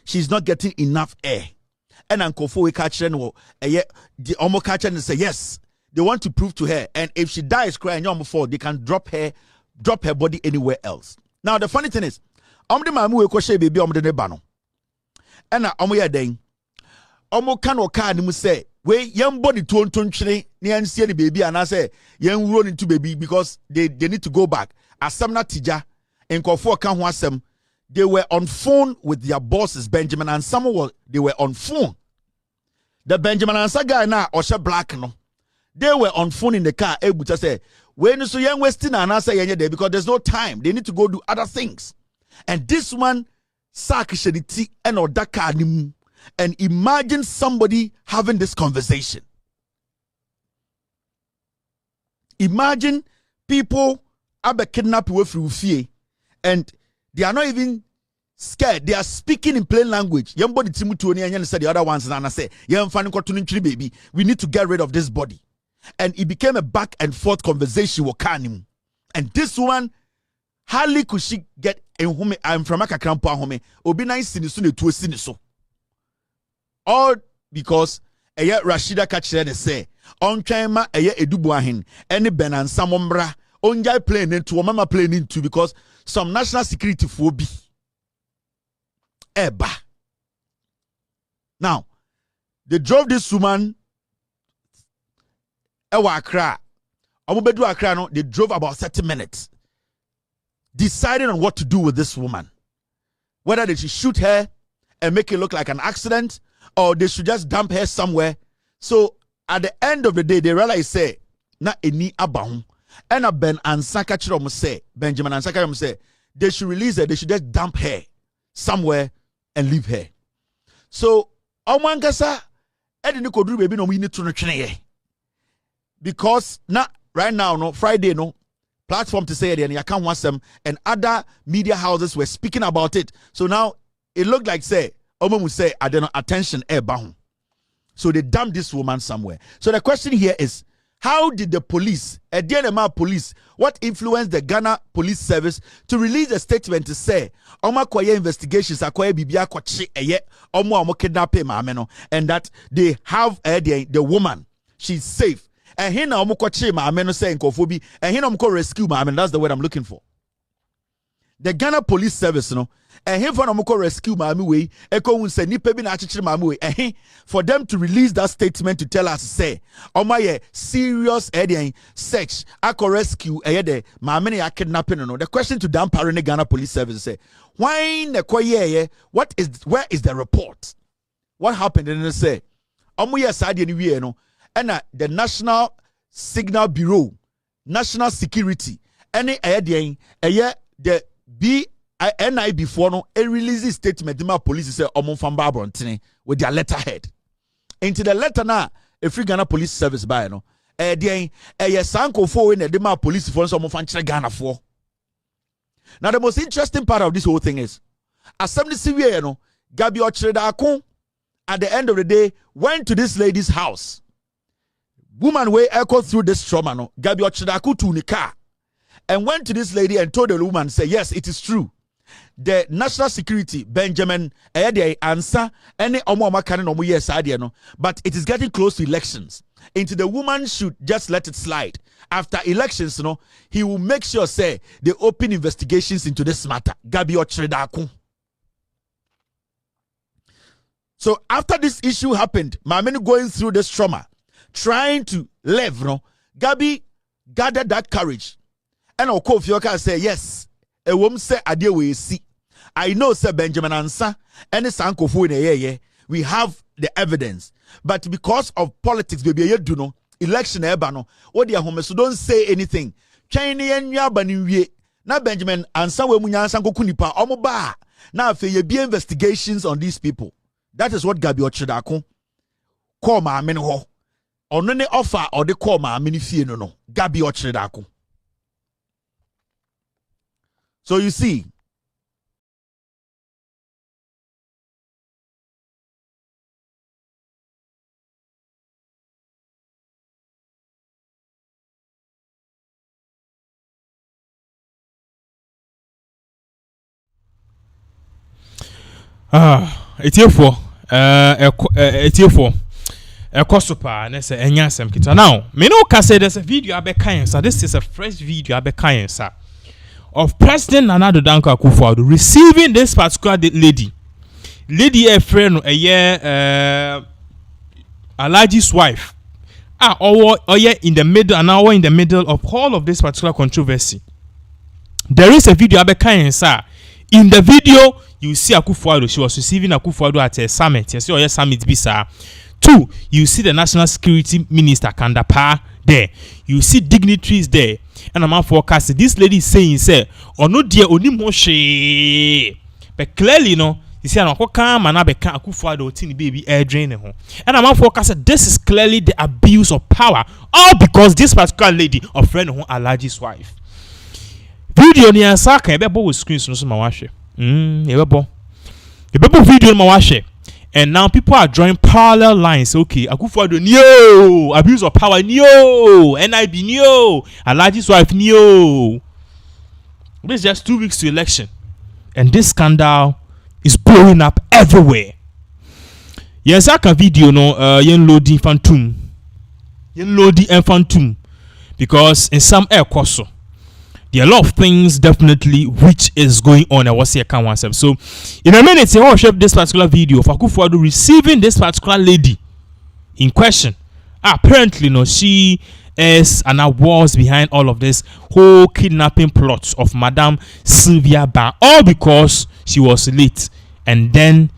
She's not getting enough air. And Ankofo we catch her no the omo catch her and say yes, they want to prove to her, and if she dies crying omo fall, they can drop her body anywhere else. Now the funny thing is, omo de mamu we ko share baby omo de ne ba no. And omo ya den omo kan o ka ni mu say we yam body tontwere ni ansie ni baby and I say yam run into baby because they need to go back. Asam na tija Nkofo kan ho asem. They were on phone with their bosses, Benjamin and Samuel. They were on phone. The Benjamin and Saga now, Osha Black, no. They were on phone in the car, able to say, when so young Westin and I say there because there's no time. They need to go do other things. And this one, Sakishaditi and Odaka, and imagine somebody having this conversation. Imagine people are kidnapped away from fear, and they are not even scared. They are speaking in plain language. Yambody Timotoni and said the other ones and I say, baby, we need to get rid of this body. And it became a back and forth conversation with Kanim. And this one, hardly could she get in home. I'm from Akakrampa home. Obi nice sinisune to a siniso. All because Rashida Kachere say, on Chama Edubuahin, any Ben and Samombra, onjai plane into mama plane into because some national security phobia. Eba. Now, they drove this woman Ewa Accra. Omobedu Accra, no, they drove about 30 minutes. Deciding on what to do with this woman. Whether they should shoot her and make it look like an accident, or they should just dump her somewhere. So at the end of the day, they realize say, na eni abahum. And a Ben and Sakachrom say, Benjamin and Sakachrom say, they should release her, they should just dump her somewhere and leave her. So, Omankasa, Edini Kodru baby no we need to know because not right now, no Friday, no platform to say it, and you can't want them, and other media houses were speaking about it. So now it looked like say, Omo say, I don't know, attention, bahum. So they dumped this woman somewhere. So the question here is, how did the police, DNMA police, what influenced the Ghana Police Service to release a statement to say, Oma kwaye investigations akoye bibia kwache eye, omo kidnapping maameno, and that they have the woman, she's safe. And here now omo kwache maameno say Nkofo, and here omo rescue maameno, that's the word I'm looking for. The Ghana Police Service, no, and here for omo rescue maame we, eko wun say nipa bi na achichire maame we, and for them to release that statement to tell us say, omo ye serious sex, ako rescue de maame ne kidnapping no. The question to them parent Ghana Police Service say, why ne koye where is the report? What happened? And they say, omo ye sade ni wie no, and the National Signal Bureau, National Security, any the NI before no a release statement the police say Omonfamba Brontini with their letterhead. Into the letter now, a free Ghana Police Service by no sanko for in the police for some of Ghana for. Now the most interesting part of this whole thing is Assembly Sylvia no Gabi Ochredakun at the end of the day went to this lady's house. Woman way echo through this trauma no Gabi Ochredakun to the car and went to this lady and told the woman say yes it is true. The national security Benjamin answer any no, but it is getting close to elections. Into the woman should just let it slide. After elections, you know, he will make sure say they open investigations into this matter. Gabi Ochredakun. So after this issue happened, Mameni going through this trauma, trying to live, you know, Gabi gathered that courage. And Okofioka say yes. A woman say adia we see. I know say Benjamin Ansa and the Sankofu in a year. We have the evidence. But because of politics, baby, you do know election ebano. What dear home so don't say anything. China and Yabani na Benjamin ansa we mu nyansa nkoku nipa omo ba na afi ye be investigations on these people. That is what Gabi Ochidako call ma amene ho. Ono ne offer or the call ma amene fie no. Gabi Ochidako. So you see, it's here for Ekosopa and say enyasem kita. Now, me no can say there's a video abekayen, so this is a fresh video abekayen, sir, of President Nana Danko Akufo Addo receiving this particular lady a friend a year Alaji's wife. Or in the middle, and now in the middle of all of this particular controversy. There is a video abekayen, sir. In the video, you see Akufo Addo. She was receiving Akufo Addo at a summit. You see, or summit bisa. 2, you see the National Security Minister Kandapa there. You see dignitaries there. And I'm forecasting. This lady is saying, say, or no dear only moshe. But clearly, you see, I'm come and I become Akufo Addo tiny baby air drain. And I'm forecasting. This is clearly the abuse of power. All because this particular lady, or friend who Alaji's wife. Video ni asaka ebebo with screens no so mawashe. Ebebo video mawashe. And now people are drawing parallel lines. Okay, Akufo Addo no abuse of power no, NIB no, Alaji's wife no. This is just 2 weeks to election, and this scandal is blowing up everywhere. Yes, I can video no yen loading phantom, because in some air course. There are a lot of things definitely which is going on. I was here can one step. So in a minute, I will share this particular video of Akufo Addo receiving this particular lady in question. Apparently, she is and was behind all of this whole kidnapping plot of Madam Sylvia Baah, all because she was late and then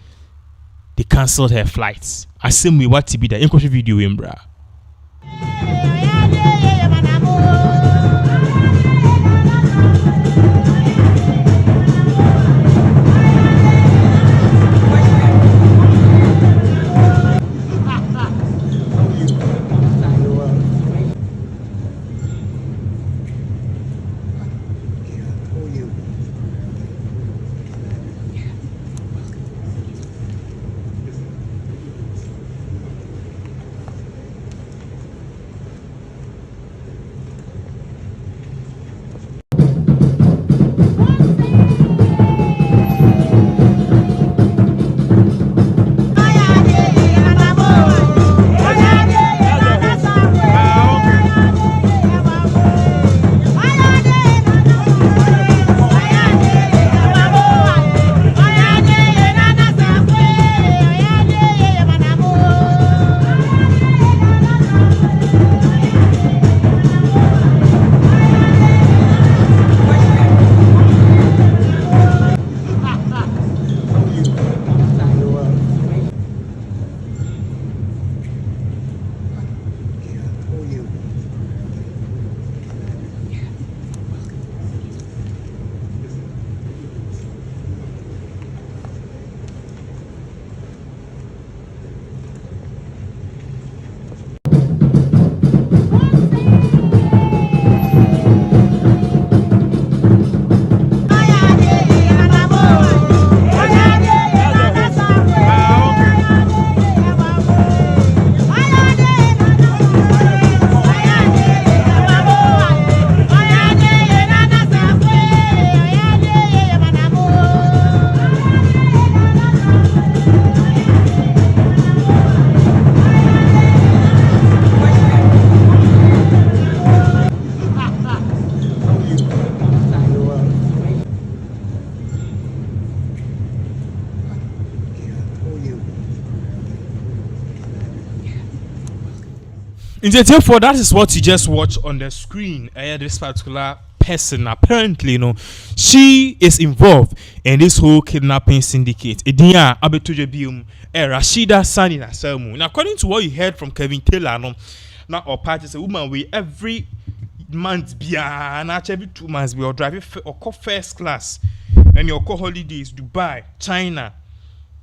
they cancelled her flights. I see me what to be the English video in bra. Therefore, that is what you just watch on the screen. This particular person, apparently, she is involved in this whole kidnapping syndicate. Rashida Sani Naselmu. Now, according to what you heard from Kevin Taylor, now our party is a woman with every month bia na every 2 months we are driving or call first class and your call holidays Dubai, China,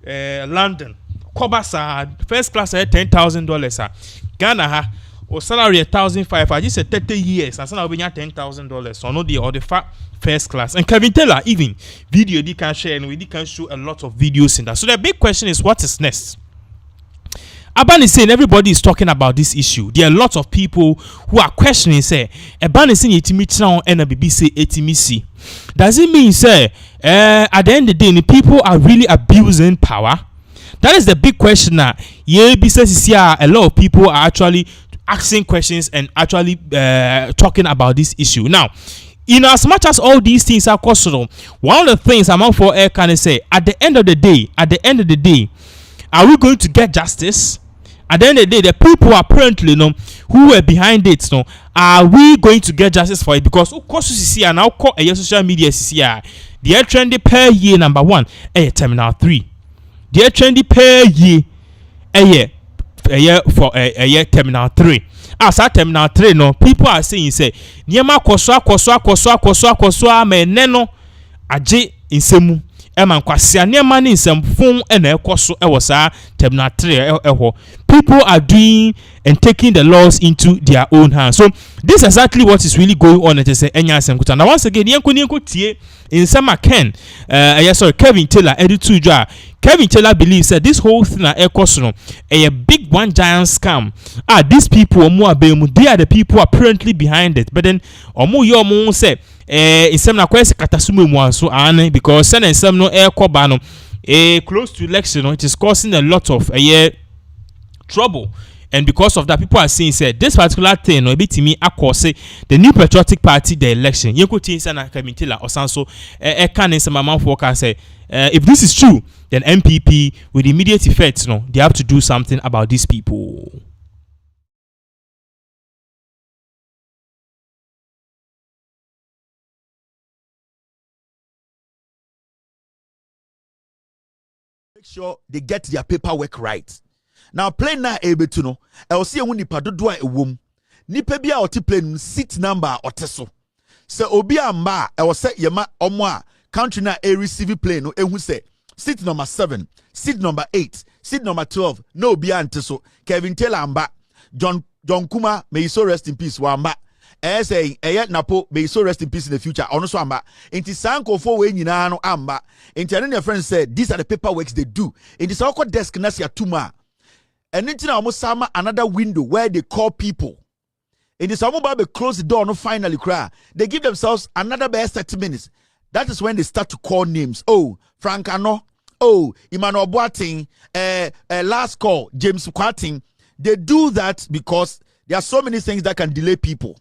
London. Kobasa first class at $10,000. Ghana ha or salary $1,500. I just said 30 years and sana we $10,000. So no the or the first class. And Kevin Taylor even video they can share and we can show a lot of videos in that. So the big question is what is next? Aban is saying everybody is talking about this issue. There are lots of people who are questioning. Say, Aban is saying etimi now and BBC etimi. Does it mean say at the end of the day, the people are really abusing power? That is the big question now. Yeah, because a lot of people are actually asking questions and actually talking about this issue now. In as much as all these things are costly, one of the things I'm out for air can say at the end of the day, are we going to get justice? At the end of the day, the people apparently who were behind it, are we going to get justice for it? Because of course you see, and now call a social media CCI, the trendy per year number 1, terminal 3. The trendy per year, a year for a year terminal 3. As at terminal 3, people are saying say, Niema koswa me neno aje insemu. Eman kwasia niema ni nsem fun ena ekoso ewo sa terminal 3 people are doing and taking the laws into their own hands. So this is exactly what is really going on at say enya asem. Now once again yenko tie in some Ken Kevin Taylor editu dwa. Kevin Taylor believes that this whole thing na ekoso a big one giant scam. These people they are the people apparently behind it, but then omo say in some na kwese katasume mu so ane because send some no air koba close to election it is causing a lot of trouble. And because of that, people are saying said this particular thing no bit me akose the New Patriotic Party the election. Yenko tin sana Kevin Taylor osanso can some amount forecast say if this is true, then MPP with immediate effect they have to do something about these people. Make sure they get their paperwork right. Now plane na able to know. I will see a nipa dodo a wom. Nipa bia oti plane seat number oteso. Se obi amba I will say yema omwa country na a receive plane no ehu say seat number 7, seat number 8, seat number 12. No obi anteso. Kevin Taylor amba. John Kuma may so rest in peace wamba. Say napo may so rest in peace in the future. Also amba. Inti sanko for we nyina no amba. Inti ane your friends said these are the paperwork they do. Inti sanko desk na sia tuma. And then almost another window where they call people. In this they close the door, no finally cry. They give themselves another best 30 minutes. That is when they start to call names. Oh, Frank Ano. Oh, Emmanuel Boateng. Last call, James Kwating. They do that because there are so many things that can delay people.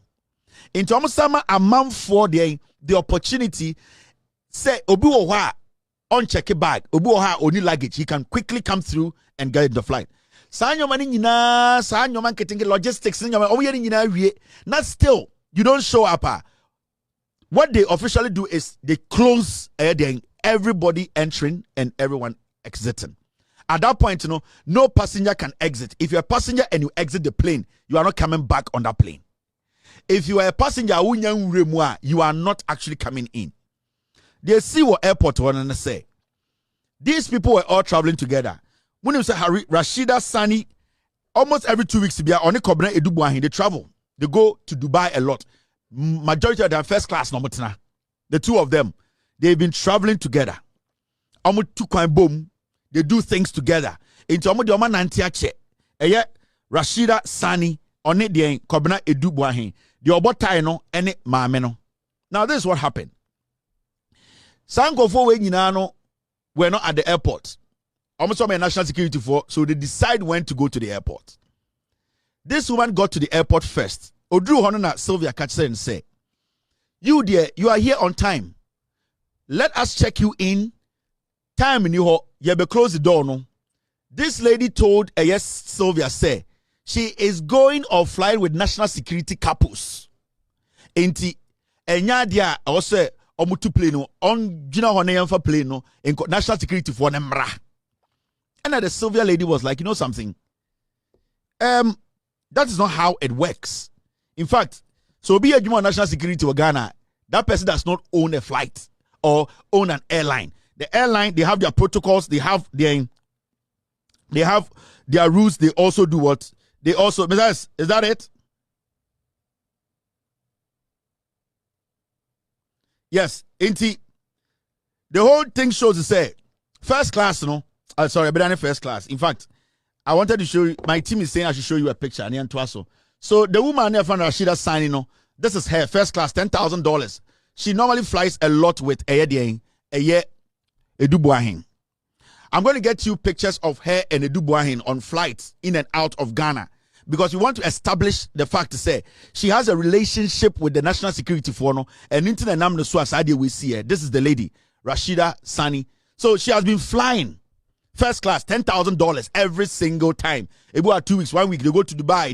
In almost a month for the opportunity, say Obi Oha uncheck a bag, Obi Oha only luggage. He can quickly come through and get the flight. Sanyo mani nyina sanyo man ketinge logistics nyama omo yeri nyina wie not still you don't show up. What they officially do is they close everybody entering and everyone exiting. At that point no passenger can exit. If you're a passenger and you exit the plane, you are not coming back on that plane. If you are a passenger you are not actually coming in. They see what airport want to say. These people were all traveling together. When you say Rashida Sani, almost every 2 weeks to be on the Kobna Edubuahin, they travel. They go to Dubai a lot. Majority of them first class number 10. The two of them, they've been traveling together. Almost two coin boom. They do things together. Into almost the Oman Nantiache. Rashida Sani on it the Kobna Edubuahin. The Obotaino and it Mameno. Now this is what happened. Sanko for when we're not at the airport. Almost all my national security for, so they decide when to go to the airport. This woman got to the airport first. Odru Honona Sylvia catch and say, "You dear, you are here on time. Let us check you in. Time in you be close the door no." This lady told yes Sylvia say she is going or flying with national security couples. Enti enya dia also omutu plane no on gina hone yamfa plane no national security for nemra. And the Sylvia lady was like, you know something? That is not how it works. In fact, So be a national security of Ghana. That person does not own a flight or own an airline. The airline, they have their protocols, they have their rules. They also do what? They also, is that it? Yes, Inti. The whole thing shows to say first class, no. Sorry, better than first class. In fact, I wanted to show you. My team is saying I should show you a picture. So the woman here from Rashida signing, no. This is her first class, $10,000. She normally flies a lot with a year Edubuahin. I'm going to get you pictures of her and Edubuahin on flights in and out of Ghana because we want to establish the fact to say she has a relationship with the national security for no and internet nam no so aside we see her. This is the lady, Rashida Sani. So she has been flying first class, $10,000 every single time. About 2 weeks, 1 week, they go to Dubai,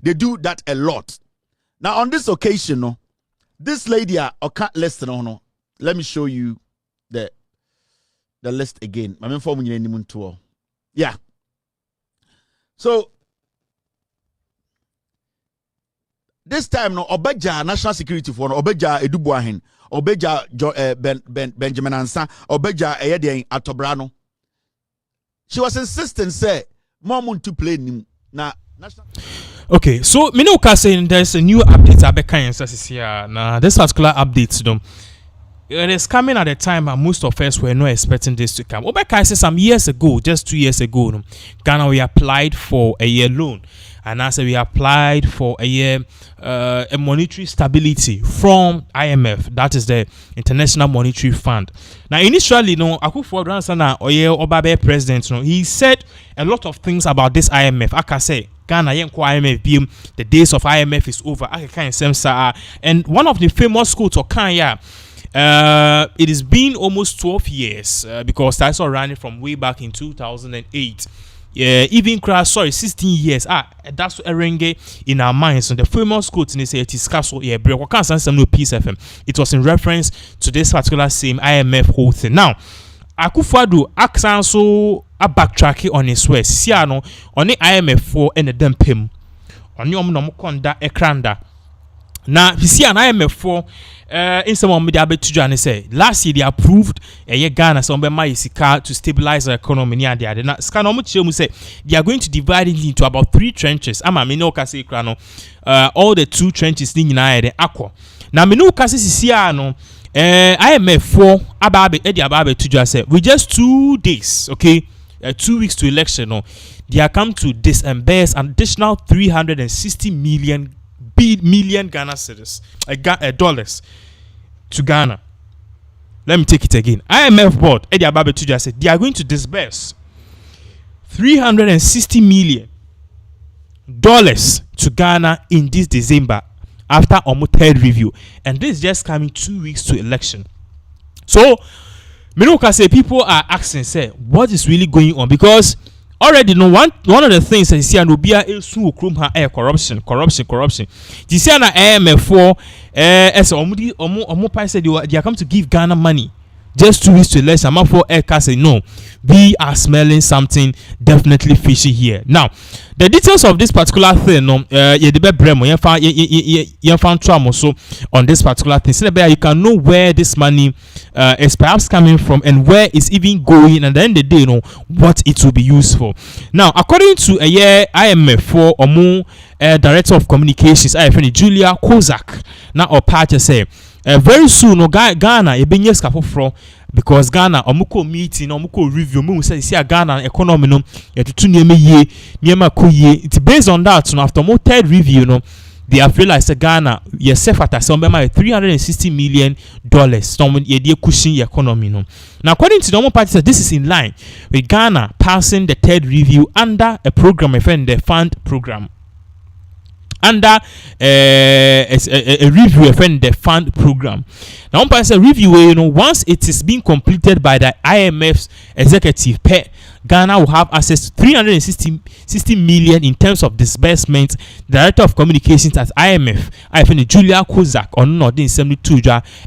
they do that a lot. Now on this occasion, no, this lady can't list no. Let me show you the list again. I'm informing you. Yeah. So this time no Obeja national security for no Obeja Edubuahin, Obeja Benjamin Ansa, Obeja Eyedien Atobrano. She was insisting say mom to play nim na national. Okay, so Minoka saying there's a new update Abeka and here. Now this particular update it is coming at a time and most of us were not expecting this to come. Obeka said some years ago, just 2 years ago, Ghana we applied for a year loan. And as we applied for a year a monetary stability from IMF, that is the International Monetary Fund. Now initially, Akuffo Appointees president, he said a lot of things about this IMF. I can say Ghana IMF, the days of IMF is over. And one of the famous quotes of Kenya. It has been almost 12 years because that's all running from way back in 2008. Even 16 years. That's a renge in our minds. So the famous quote in this it is castle. Peace FM. It was in reference to this particular same IMF whole thing. Now, Akufo Aksanso a backtracking on his way. Siano on the IMF 4 and the Dempim. On your Nomokonda Ekranda. Now, you see an IMF 4 in some media to say last year they approved a year Ghana to stabilize the economy near the other. Now, say they are going to divide it into about 3 trenches. All the 2 trenches in Akwa. Now, Minoka says IMF 4 ababe to just say with just 2 days, okay, 2 weeks to election, they are come to disburse an additional 360 million Ghana cedis, dollars to Ghana. Let me take it again. IMF board, Eddie Ababe Tuja said they are going to disburse $360 million to Ghana in this December after our third review, and this is just coming 2 weeks to election. So, Minoka say people are asking, say, what is really going on? Because already one of the things that you see and Obia is corruption. You see an IMF4 as Omo said they are come to give Ghana money just 2 weeks to election. I'm for Eka say no, we are smelling something definitely fishy here. Now, the details of this particular thing, you found trouble so on this particular thing. So you can know where this money is perhaps coming from and where it's even going, and then the day what it will be used for. Now, according to a year IMF for Omo Director of Communications, I friend Julia Kozak, now or party say. Very soon, Ghana e benye skafofro because Ghana omuko meeting omuko review mu say see Ghana economy no yetutu niema koye. It's based on that. So after more third review, they have realized Ghana yourself at some $360 million. Some ye cushion economy Now, according to the normal party, this is in line with Ghana passing the third review under a program, the fund program. Under a review of the fund program. Now, one person review, once it is being completed by the IMF's executive, Ghana will have access to $360 million in terms of disbursement. Director of Communications at IMF, I find Julia Kozak on Nordin 72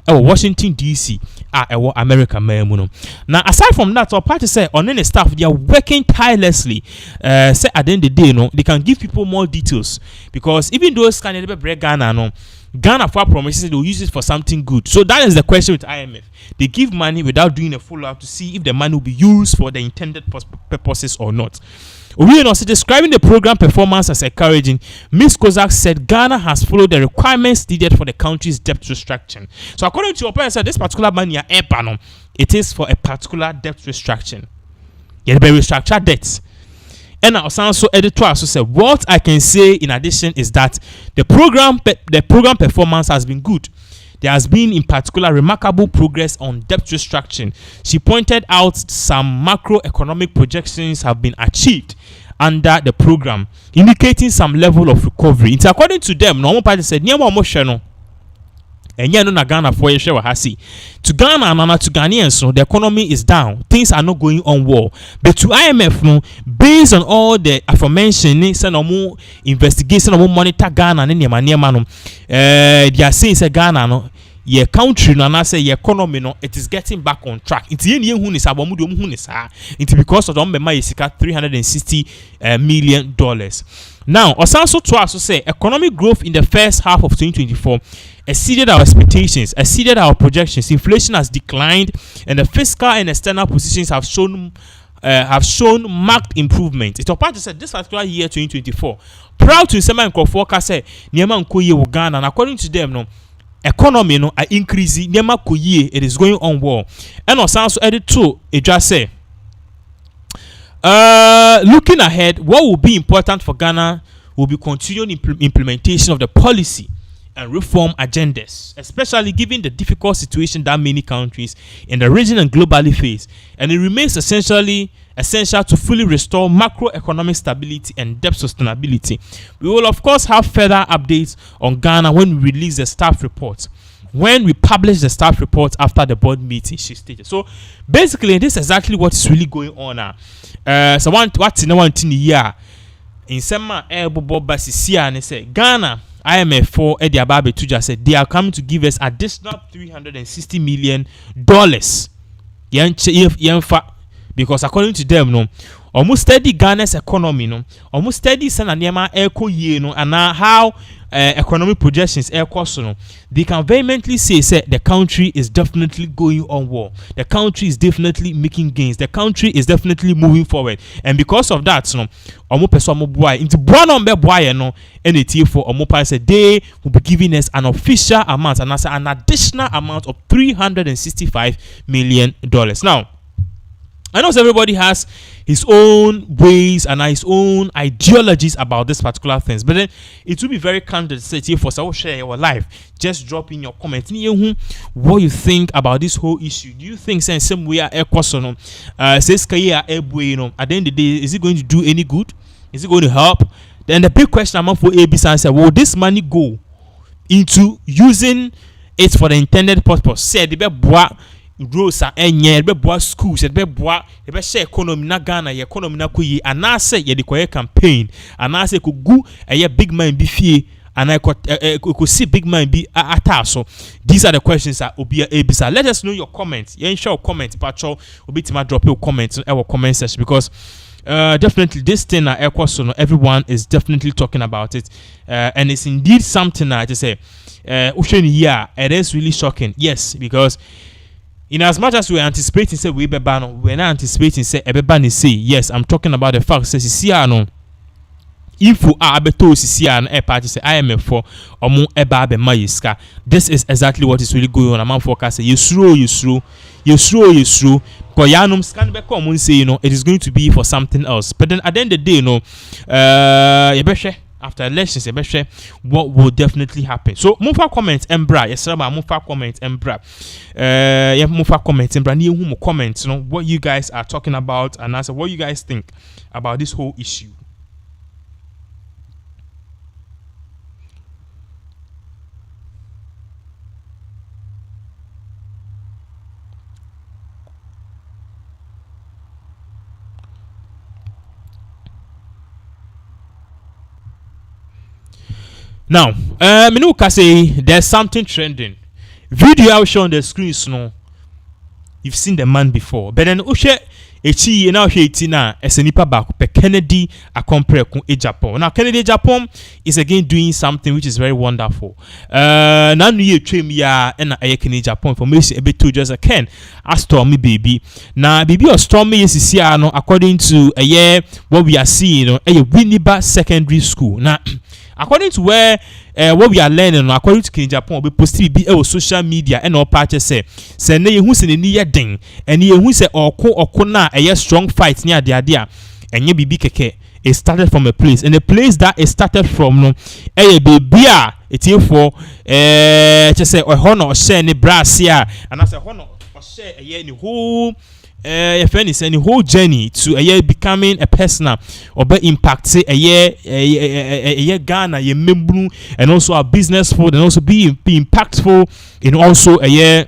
Washington DC, America man. Now aside from that, our party say on any staff they are working tirelessly. Say at the end of the day, they can give people more details because even those kind of break Ghana, Ghana for promises they will use it for something good. So that is the question with IMF. They give money without doing a follow-up to see if the money will be used for the intended purposes or not. Also describing the program performance as encouraging, Ms. Kozak said Ghana has followed the requirements needed for the country's debt restructuring. So according to your person, this particular money it is for a particular debt restructuring. Yeah, the restructured debts. And also editor said what I can say in addition is that the program performance has been good. There has been in particular remarkable progress on debt restructuring. She pointed out some macroeconomic projections have been achieved under the program, indicating some level of recovery. It's according to them, normal party said, and no Ghana for a share hasi. To Ghana and to Ghanaians, so the economy is down. Things are not going on well. But to IMF, no, based on all the aforementioned, some more investigation, more monitor Ghana and they are saying say Ghana no, your country no, and I say your economy no, it is getting back on track. It's because of the $360 million. Now, also to also say economic growth in the first half of 2024 exceeded our expectations, exceeded our projections. Inflation has declined, and the fiscal and external positions have shown marked improvement. It's apart to say this particular year 2024. Proud to say my forecast say Niema Nkoye Ghana, and according to them, no economy no are increasing. Niema Koye it is going on well, and also added to it just say. Looking ahead, what will be important for Ghana will be continued implementation of the policy and reform agendas, especially given the difficult situation that many countries in the region and globally face. And it remains essential to fully restore macroeconomic stability and debt sustainability. We will, of course, have further updates on Ghana when we release the staff report. When we publish the staff report after the board meeting, she stated. So basically, this is exactly what is really going on now. So what's in one thing here in some and say Ghana IMF for Eddie Ababe Tuja said they are coming to give us additional $360 million. Because according to them, no, almost steady Ghana's economy, no, almost steady Sananiama Echo Ye, no, and now how economic projections air cost, no, they can vehemently say the country is definitely going on well. The country is definitely making gains. The country is definitely moving forward. And because of that, no, almost person boy into Buanombe boy, no, NAT for almost a day will be giving us an official amount and also an additional amount of $365 million. Now, I know everybody has his own ways and his own ideologies about this particular things, but then it will be very candid to say for so share your life. Just drop in your comment what you think about this whole issue. Do you think same way at the end of the day, is it going to do any good? Is it going to help? Then the big question I'm for ABC answer, will this money go into using it for the intended purpose? Say the roads are enye be boa schools be boa be share economy na Ghana ye economy na koyi ana say ye de campaign ana say ko gu eye big man bi fie ana ko see big man bi ataso. These are the questions that obi ebisa. Let us know your comments. You share your comment patrol obi tima drop your comments in our comment section because definitely this thing na everyone is definitely talking about it, and it's indeed something that I say it is really shocking. Yes, because in as much as we're anticipating say we're not anticipating say everybody say yes. I'm talking about the fact say CCR if you are beto CCR and party say IMF for omo eba be mayiska. This is exactly what is really going on. I'm forecast say yesro because yanum scan be come say it is going to be for something else. But then at the end of the day after elections, what will definitely happen. So, move for comments and bra. Yes, sir. Move for comments and bra. Move for comments and bra. New comments. What you guys are talking about and answer what you guys think about this whole issue. Now, Minuka say there's something trending. Video I'll show on the screen, you've seen the man before. But then Ushe Echi now Heitina as a nipa back Kennedy Akuffo Japan. Now Kennedy Japan is again doing something which is very wonderful. Now you trim ya and a Kennedy Japan information a bit too just a Ken a stormy baby. Now baby or stormy is no according to a year what we are seeing a Winneba secondary school. Now according to where what we are learning, according to Kennedy Japan, we post be social media and all parties say na ye hu se ni ye den and ye hu se oko na a strong fight near the idea and ye bibi keke. It started from a place, and the place that it started from no baby it here for just say honor share ni brass here and I say honor share a year ni whole your friend is any whole journey to a year becoming a person or be impact say a year Ghana ye membru and also a business for and also be impactful in also a year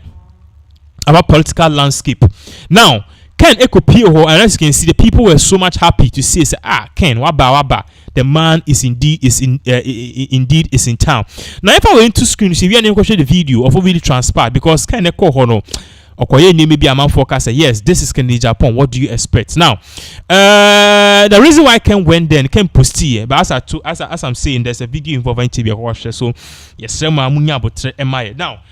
our political landscape. Now Ken Ekopio, and as you can see, the people were so much happy to see. Say, Ken, waba, the man is indeed in town. Now, if I went to screen, see, we are going to show the video of what really transpired because Ken Ekohono, or maybe a man forecast say, yes, this is Kennedy Japan. What do you expect? Now, the reason why Ken went there, Ken posted, but as I'm saying, there's a video involving TV watch. So, yes, now,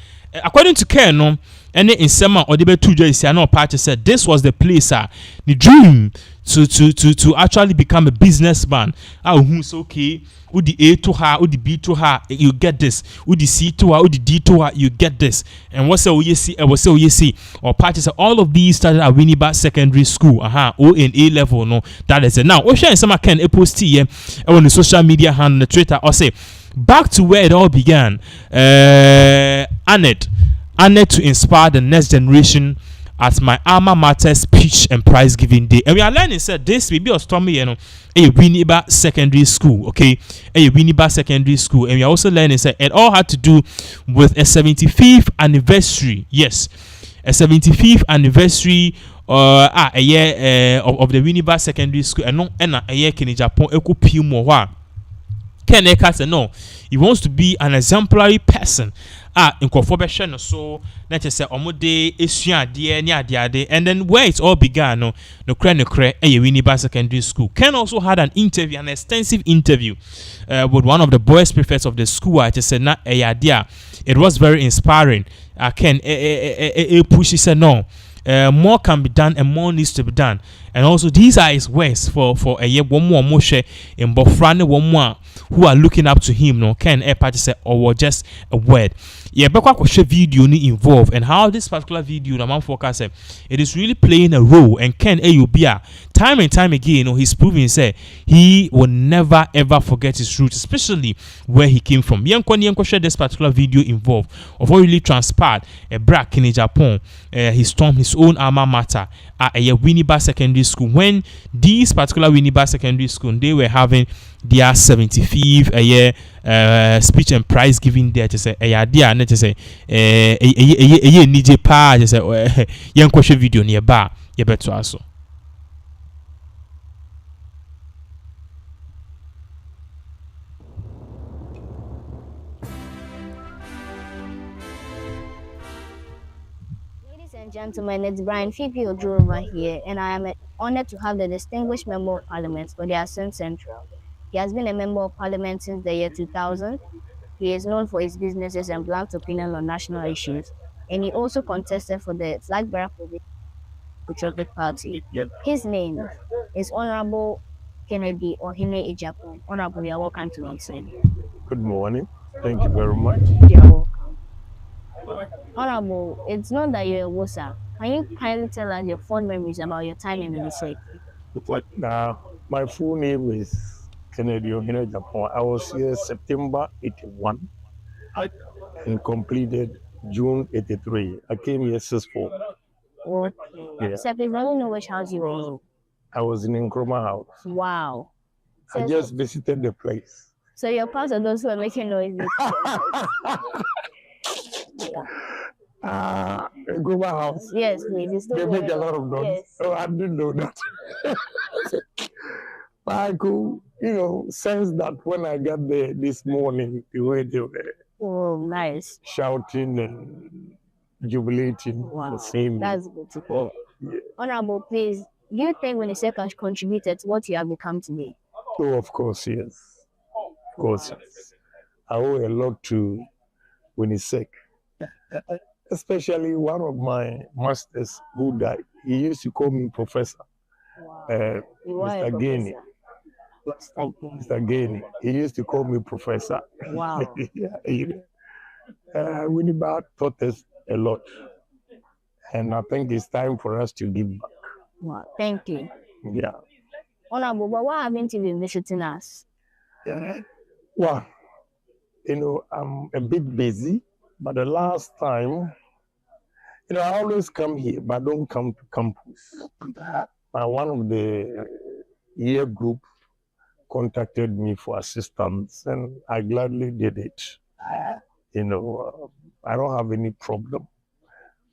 according to Ken, no. And in summer or the two days, I know party said this was the place, the dream to actually become a businessman. Who's okay? With the A to her, with the B to her, you get this. With the C to her, with the D to her, you get this. And what's you see? You see? Or party said all of these started at Winneba Secondary School. O and A level. No, that is it. Now, Osha and Summer Ken post here on the social media hand, the Twitter, or say back to where it all began. Honored to inspire the next generation at my alma mater speech and prize giving day. And we are learning said this will be a stormy, a Winneba Secondary School, okay? A Winneba Secondary School. And we are also learning said it all had to do with a 75th anniversary. Yes, a 75th anniversary a year of the Winneba Secondary School. And a year Kennedy Japan Eko Ken Eka said no, he wants to be an exemplary person. In Kwadwosheldon so let's just say omode esua de ni ade and then where it all began no kre Winneba Secondary School. Ken also had an interview, an extensive interview with one of the boys prefects of the school. I just said na idea. It was very inspiring. Ken push he said no. More can be done and more needs to be done. And also these are his words for a year one more share in Bofrane one more who are looking up to him. No Ken party said or just a word. Yeah, but what video involved and how this particular video the man focus it is really playing a role. And Ken Ayubia time and time again, he's proving say he will never ever forget his roots, especially where he came from. Yanko share this particular video involved of what really transpired. A Black in Japan, he stormed his own alma mater at a Winneba Secondary School when these particular Winneba Secondary School they were having their 75th a year speech and prize giving there to say a idea and to say a nije pa to say yanko share video nearby you better also. Gentlemen, it's Brian Fifi over here, and I am honored to have the distinguished Member of Parliament for the Assam Central. He has been a Member of Parliament since the year 2000. He is known for his businesses and blunt opinion on national issues, and he also contested for the Flag-bearer Patriotic Party. Yep. His name is Honorable Kennedy Ohene Ejapo. Honorable, you are welcome to London. Good morning. Thank you very much. You're welcome. Honorable, it's not that you're a WOSA. Can you kindly tell us your fond memories about your time in the state? My full name is Kennedy Ohene Japan. I was here September 81 and completed June 83. I came here 6-4. Okay. Yeah. So if you really know which house you were in? I was in Akromatv house. Wow. So I just visited the place. So you're part of those who are making noise. Akromatv house. Yes, please. They make a lot of noise. Yes. Oh, I didn't know that. I could, sense that when I got there this morning, the way they were nice. shouting and jubilating the same. That's good to hear. Yeah. Honorable, please, do you think Psnιc has contributed to what you have become today? Oh, of course, yes. Of course, yes. I owe a lot to Psnιc. Especially one of my masters who died. He used to call me Professor. You are a Mr. Gainey. professor. Mr. Gainey. He used to call me Professor. Wow. Winnie Baah taught us a lot. And I think it's time for us to give back. Wow. Thank you. Yeah. Honorable, but why haven't you been visiting us? Well, I'm a bit busy, but the last time, I always come here, but I don't come to campus. One of the year group contacted me for assistance, and I gladly did it. I don't have any problem.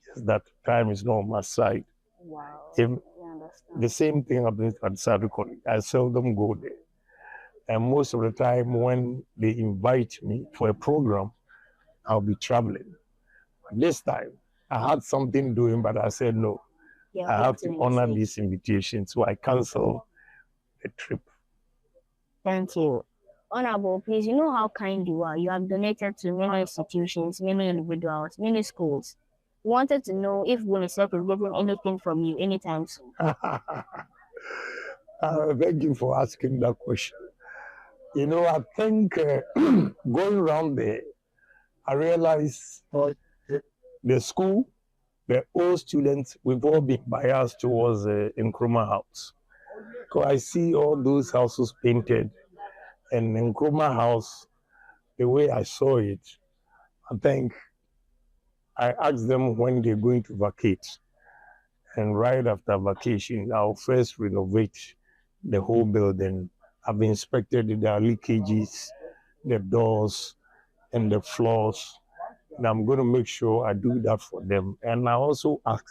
Just that time is not on my side. Wow. The same thing happens at Sadukoni. I seldom go there. And most of the time when they invite me for a program, I'll be traveling. This time, I had something doing, but I said, no, I have to honor this invitation. So I canceled the trip. Thank you. Honorable, please, you know how kind you are. You have donated to many institutions, many individuals, many schools. We wanted to know if Psnιc is getting anything from you anytime soon. Thank you for asking that question. I think going around there, I realized the school, the old students, we've all been biased towards Nkrumah House. Because I see all those houses painted, and Nkrumah House, the way I saw it, I think I asked them when they're going to vacate. And right after vacation, I'll first renovate the whole building. I've inspected the leakages, the doors, and the floors. And I'm going to make sure I do that for them. And I also ask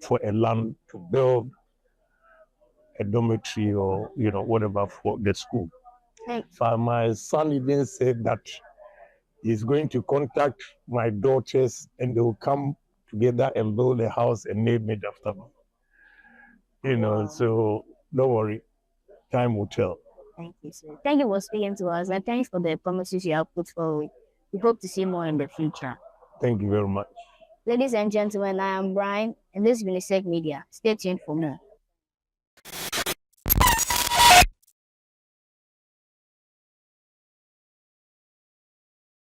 for a land to build a dormitory or, whatever for the school. So my son even said that he's going to contact my daughters and they'll come together and build a house and name it after me. So don't worry, time will tell. Thank you, sir. Thank you for speaking to us, and thanks for the promises you have put forward. We hope to see more in the future. Thank you very much. Ladies and gentlemen, I am Brian, and this is Psnιc Media. Stay tuned for more.